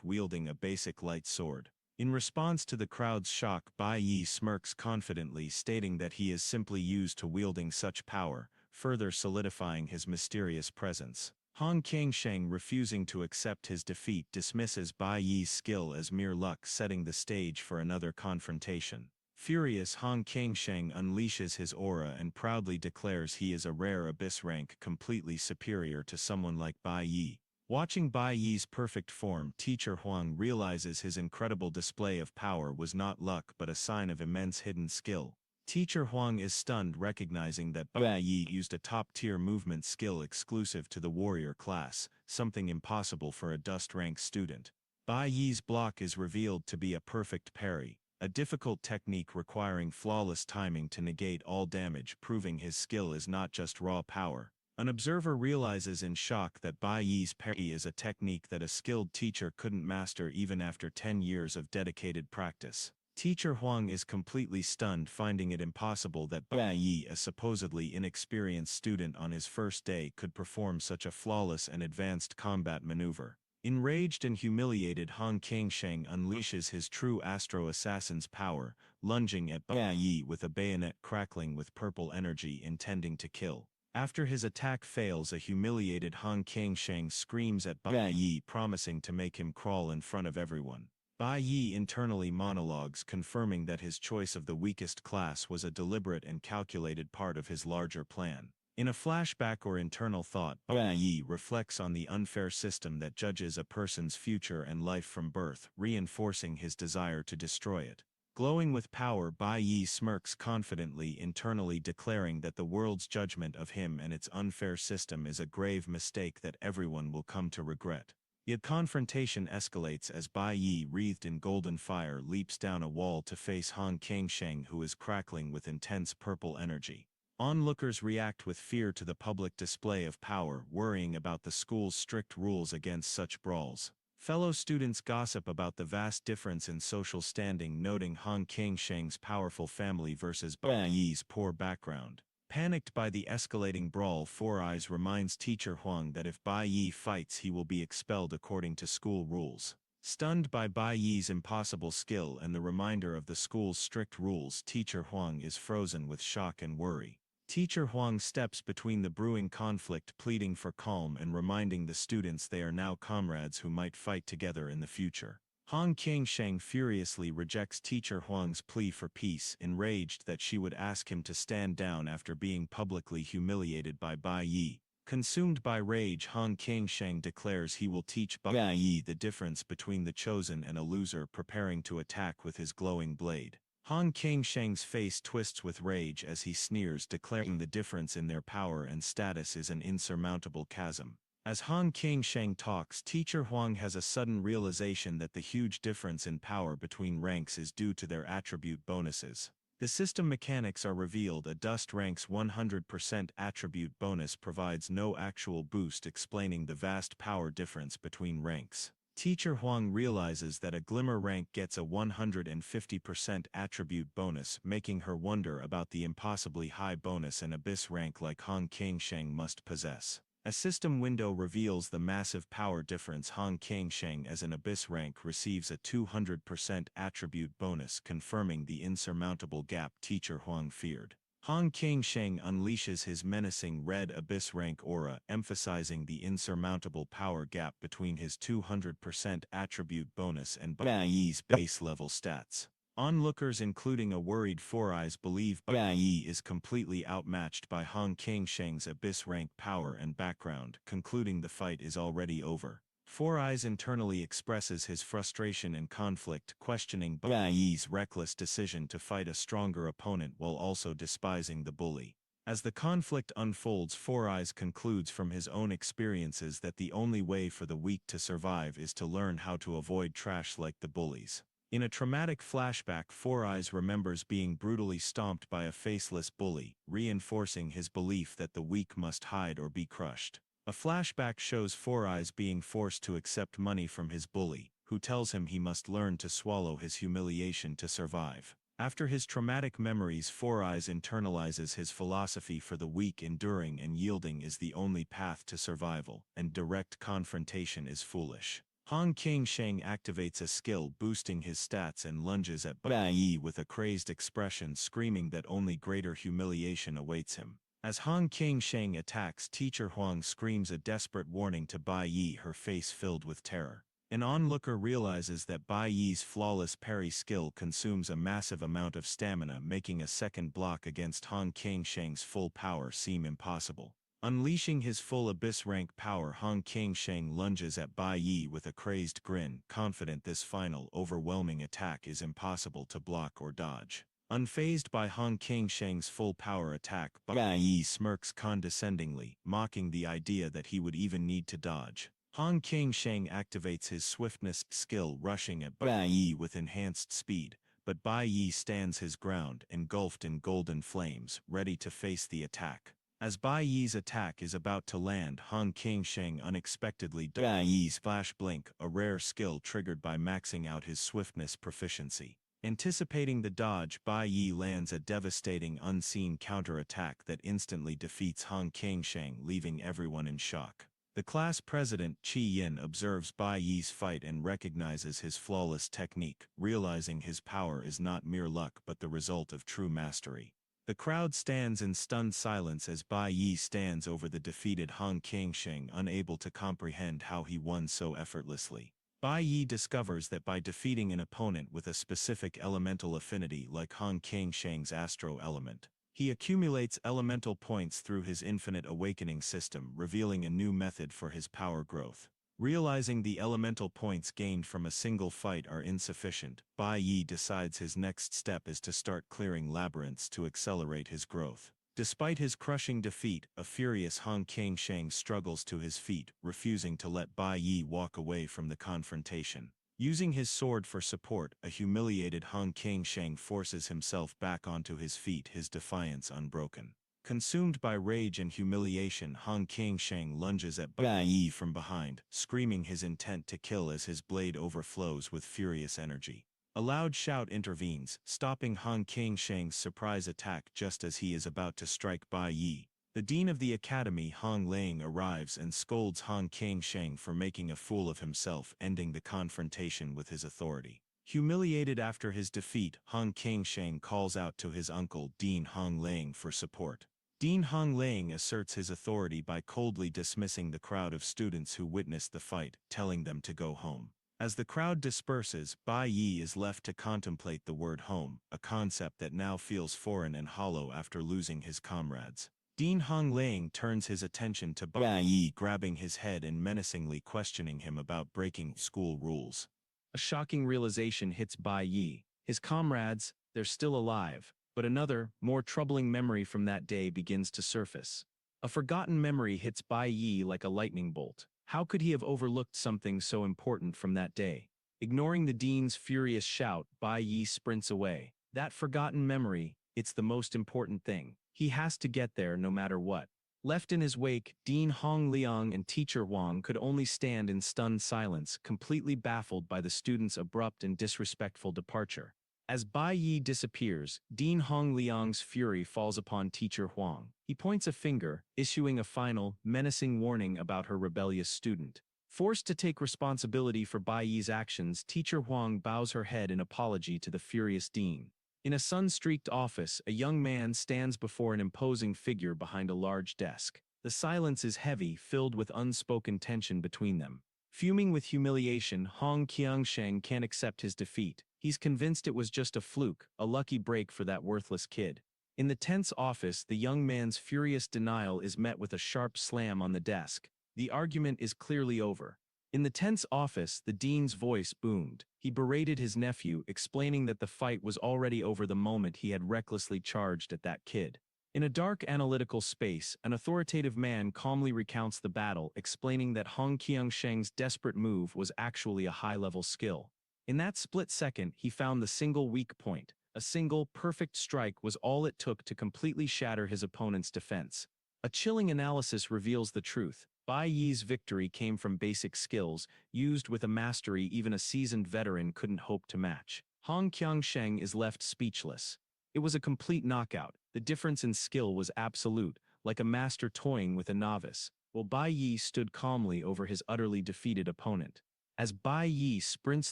wielding a basic light sword. In response to the crowd's shock, Bai Yi smirks confidently, stating that he is simply used to wielding such power, further solidifying his mysterious presence. Hong Kangsheng, refusing to accept his defeat, dismisses Bai Yi's skill as mere luck, setting the stage for another confrontation. Furious, Hong Kangsheng unleashes his aura and proudly declares he is a rare abyss rank, completely superior to someone like Bai Yi. Watching Bai Yi's perfect form, Teacher Huang realizes his incredible display of power was not luck but a sign of immense hidden skill. Teacher Huang is stunned, recognizing that Bai Yi used a top-tier movement skill exclusive to the warrior class, something impossible for a dust rank student. Bai Yi's block is revealed to be a perfect parry, a difficult technique requiring flawless timing to negate all damage, proving his skill is not just raw power. An observer realizes in shock that Bai Yi's parry is a technique that a skilled teacher couldn't master even after 10 years of dedicated practice. Teacher Huang is completely stunned, finding it impossible that Bai Yi, a supposedly inexperienced student on his first day, could perform such a flawless and advanced combat maneuver. Enraged and humiliated, Hong Kangsheng unleashes his true Astro Assassin's power, lunging at Bai Yi with a bayonet crackling with purple energy, intending to kill. After his attack fails, a humiliated Hong Kangsheng screams at Bai Yi, promising to make him crawl in front of everyone. Bai Yi internally monologues, confirming that his choice of the weakest class was a deliberate and calculated part of his larger plan. In a flashback or internal thought, Bai Yi reflects on the unfair system that judges a person's future and life from birth, reinforcing his desire to destroy it. Glowing with power, Bai Yi smirks confidently, internally declaring that the world's judgment of him and its unfair system is a grave mistake that everyone will come to regret. Yet confrontation escalates as Bai Yi, wreathed in golden fire, leaps down a wall to face Han Kingsheng, who is crackling with intense purple energy. Onlookers react with fear to the public display of power, worrying about the school's strict rules against such brawls. Fellow students gossip about the vast difference in social standing, noting Han Kingsheng's powerful family versus Bai Yi's poor background. Panicked by the escalating brawl, Four Eyes reminds teacher Huang that if Bai Yi fights, he will be expelled according to school rules. Stunned by Bai Yi's impossible skill and the reminder of the school's strict rules, teacher Huang is frozen with shock and worry. Teacher Huang steps between the brewing conflict, pleading for calm and reminding the students they are now comrades who might fight together in the future. Han Kingsheng furiously rejects teacher Huang's plea for peace, enraged that she would ask him to stand down after being publicly humiliated by Bai Yi. Consumed by rage, Han Kingsheng declares he will teach Bai Yi the difference between the chosen and a loser, preparing to attack with his glowing blade. Han Kingsheng's face twists with rage as he sneers, declaring the difference in their power and status is an insurmountable chasm. As Han Kingsheng talks, teacher Huang has a sudden realization that the huge difference in power between ranks is due to their attribute bonuses. The system mechanics are revealed. A dust rank's 100% attribute bonus provides no actual boost, explaining the vast power difference between ranks. Teacher Huang realizes that a glimmer rank gets a 150% attribute bonus, making her wonder about the impossibly high bonus an abyss rank like Han Kingsheng must possess. A system window reveals the massive power difference. Han Kingsheng as an abyss rank receives a 200% attribute bonus, confirming the insurmountable gap teacher Huang feared. Han Kingsheng unleashes his menacing red abyss rank aura, emphasizing the insurmountable power gap between his 200% attribute bonus and Bai Yi's base level stats. Onlookers, including a worried Four Eyes, believe Bai Yi is completely outmatched by Han Kingsheng's abyss rank power and background, concluding the fight is already over. Four Eyes internally expresses his frustration and conflict, questioning Bai Yi's reckless decision to fight a stronger opponent while also despising the bully. As the conflict unfolds, Four Eyes concludes from his own experiences that the only way for the weak to survive is to learn how to avoid trash like the bullies. In a traumatic flashback, Four Eyes remembers being brutally stomped by a faceless bully, reinforcing his belief that the weak must hide or be crushed. A flashback shows Four Eyes being forced to accept money from his bully, who tells him he must learn to swallow his humiliation to survive. After his traumatic memories, Four Eyes internalizes his philosophy for the weak: enduring and yielding is the only path to survival, and direct confrontation is foolish. Han Kingsheng activates a skill, boosting his stats, and lunges at Bai Yi with a crazed expression, screaming that only greater humiliation awaits him. As Han Kingsheng attacks, teacher Huang screams a desperate warning to Bai Yi, her face filled with terror. An onlooker realizes that Bai Yi's flawless parry skill consumes a massive amount of stamina, making a second block against Han Kingsheng's full power seem impossible. Unleashing his full abyss rank power, Han Kingsheng lunges at Bai Yi with a crazed grin, confident this final, overwhelming attack is impossible to block or dodge. Unfazed by Han Kingsheng's full power attack, Bai Yi smirks condescendingly, mocking the idea that he would even need to dodge. Han Kingsheng activates his swiftness skill, rushing at Bai Yi with enhanced speed, but Bai Yi stands his ground, engulfed in golden flames, ready to face the attack. As Bai Yi's attack is about to land, Han Kingsheng unexpectedly Bai Yi's flash blink, a rare skill triggered by maxing out his swiftness proficiency. Anticipating the dodge, Bai Yi lands a devastating unseen counterattack that instantly defeats Han Kingsheng, leaving everyone in shock. The class president, Chi Yin, observes Bai Yi's fight and recognizes his flawless technique, realizing his power is not mere luck but the result of true mastery. The crowd stands in stunned silence as Bai Yi stands over the defeated Han Kingsheng, unable to comprehend how he won so effortlessly. Bai Yi discovers that by defeating an opponent with a specific elemental affinity like Han Kingsheng's astro element, he accumulates elemental points through his infinite awakening system, revealing a new method for his power growth. Realizing the elemental points gained from a single fight are insufficient, Bai Yi decides his next step is to start clearing labyrinths to accelerate his growth. Despite his crushing defeat, a furious Han Qiangsheng struggles to his feet, refusing to let Bai Yi walk away from the confrontation. Using his sword for support, a humiliated Han Qiangsheng forces himself back onto his feet, his defiance unbroken. Consumed by rage and humiliation, Han Qiangsheng lunges at Bai Yi from behind, screaming his intent to kill as his blade overflows with furious energy. A loud shout intervenes, stopping Han Qiangsheng's surprise attack just as he is about to strike Bai Yi. The dean of the academy, Hong Lang, arrives and scolds Han Qiangsheng for making a fool of himself, ending the confrontation with his authority. Humiliated after his defeat, Han Qiangsheng calls out to his uncle, Dean Hong Lang, for support. Dean Hong Lang asserts his authority by coldly dismissing the crowd of students who witnessed the fight, telling them to go home. As the crowd disperses, Bai Yi is left to contemplate the word home, a concept that now feels foreign and hollow after losing his comrades. Dean Hong Lang turns his attention to Bai Yi, grabbing his head and menacingly questioning him about breaking school rules. A shocking realization hits Bai Yi. His comrades, they're still alive. But another, more troubling memory from that day begins to surface. A forgotten memory hits Bai Yi like a lightning bolt. How could he have overlooked something so important from that day? Ignoring the dean's furious shout, Bai Yi sprints away. That forgotten memory, it's the most important thing. He has to get there no matter what. Left in his wake, Dean Hong Liang and Teacher Wang could only stand in stunned silence, completely baffled by the student's abrupt and disrespectful departure. As Bai Yi disappears, Dean Hong Liang's fury falls upon Teacher Huang. He points a finger, issuing a final, menacing warning about her rebellious student. Forced to take responsibility for Bai Yi's actions, Teacher Huang bows her head in apology to the furious dean. In a sun-streaked office, a young man stands before an imposing figure behind a large desk. The silence is heavy, filled with unspoken tension between them. Fuming with humiliation, Han Qiangsheng can't accept his defeat. He's convinced it was just a fluke, a lucky break for that worthless kid. In the tense office, the young man's furious denial is met with a sharp slam on the desk. The argument is clearly over. In the tense office, the dean's voice boomed. He berated his nephew, explaining that the fight was already over the moment he had recklessly charged at that kid. In a dark analytical space, an authoritative man calmly recounts the battle, explaining that Han Qiangsheng's desperate move was actually a high-level skill. In that split second, he found the single weak point. A single, perfect strike was all it took to completely shatter his opponent's defense. A chilling analysis reveals the truth. Bai Yi's victory came from basic skills, used with a mastery even a seasoned veteran couldn't hope to match. Han Qiangsheng is left speechless. It was a complete knockout. The difference in skill was absolute, like a master toying with a novice, while Bai Yi stood calmly over his utterly defeated opponent. As Bai Yi sprints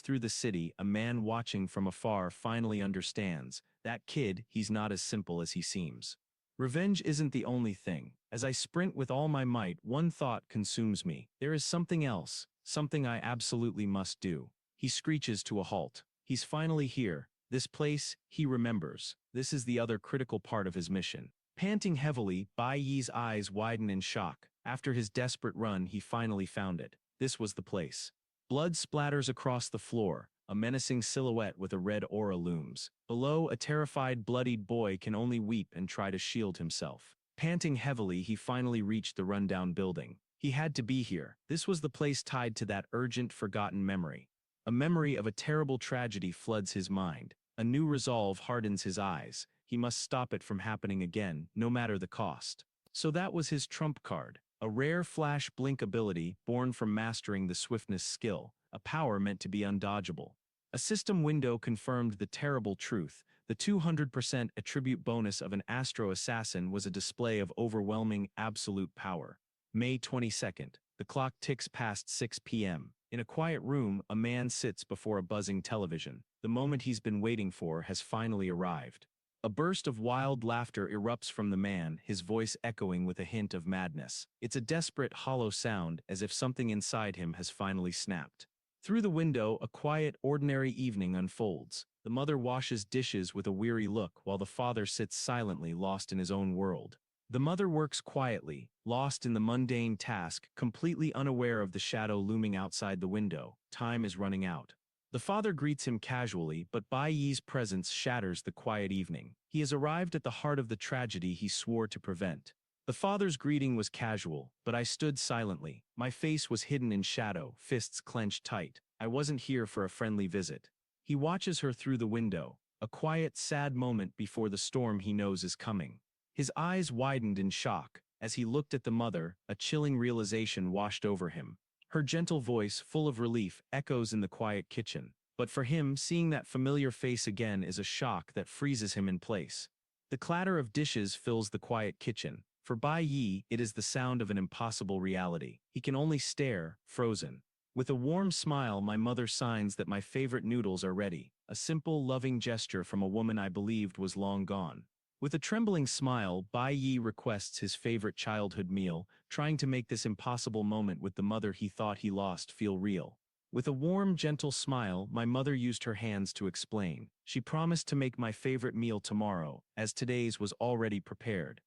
through the city, a man watching from afar finally understands. That kid, he's not as simple as he seems. Revenge isn't the only thing. As I sprint with all my might, one thought consumes me. There is something else, something I absolutely must do. He screeches to a halt. He's finally here. This place, he remembers. This is the other critical part of his mission. Panting heavily, Bai Yi's eyes widen in shock. After his desperate run, he finally found it. This was the place. Blood splatters across the floor. A menacing silhouette with a red aura looms. Below, a terrified, bloodied boy can only weep and try to shield himself. Panting heavily, he finally reached the rundown building. He had to be here. This was the place tied to that urgent, forgotten memory. A memory of a terrible tragedy floods his mind. A new resolve hardens his eyes. He must stop it from happening again, no matter the cost. So that was his trump card. A rare flash blink ability born from mastering the swiftness skill, a power meant to be undodgeable. A system window confirmed the terrible truth. The 200% attribute bonus of an Astro Assassin was a display of overwhelming, absolute power. May 22nd. The clock ticks past 6 p.m. In a quiet room, a man sits before a buzzing television. The moment he's been waiting for has finally arrived. A burst of wild laughter erupts from the man, his voice echoing with a hint of madness. It's a desperate, hollow sound, as if something inside him has finally snapped. Through the window, a quiet, ordinary evening unfolds. The mother washes dishes with a weary look, while the father sits silently, lost in his own world. The mother works quietly, lost in the mundane task, completely unaware of the shadow looming outside the window. Time is running out. The father greets him casually, but Bai Yi's presence shatters the quiet evening. He has arrived at the heart of the tragedy he swore to prevent. The father's greeting was casual, but I stood silently. My face was hidden in shadow, fists clenched tight. I wasn't here for a friendly visit. He watches her through the window, a quiet, sad moment before the storm he knows is coming. His eyes widened in shock. As he looked at the mother, a chilling realization washed over him. Her gentle voice, full of relief, echoes in the quiet kitchen. But for him, seeing that familiar face again is a shock that freezes him in place. The clatter of dishes fills the quiet kitchen. For Bai Yi, it is the sound of an impossible reality. He can only stare, frozen. With a warm smile, my mother signs that my favorite noodles are ready, a simple, loving gesture from a woman I believed was long gone. With a trembling smile, Bai Yi requests his favorite childhood meal, trying to make this impossible moment with the mother he thought he lost feel real. With a warm, gentle smile, my mother used her hands to explain. She promised to make my favorite meal tomorrow, as today's was already prepared.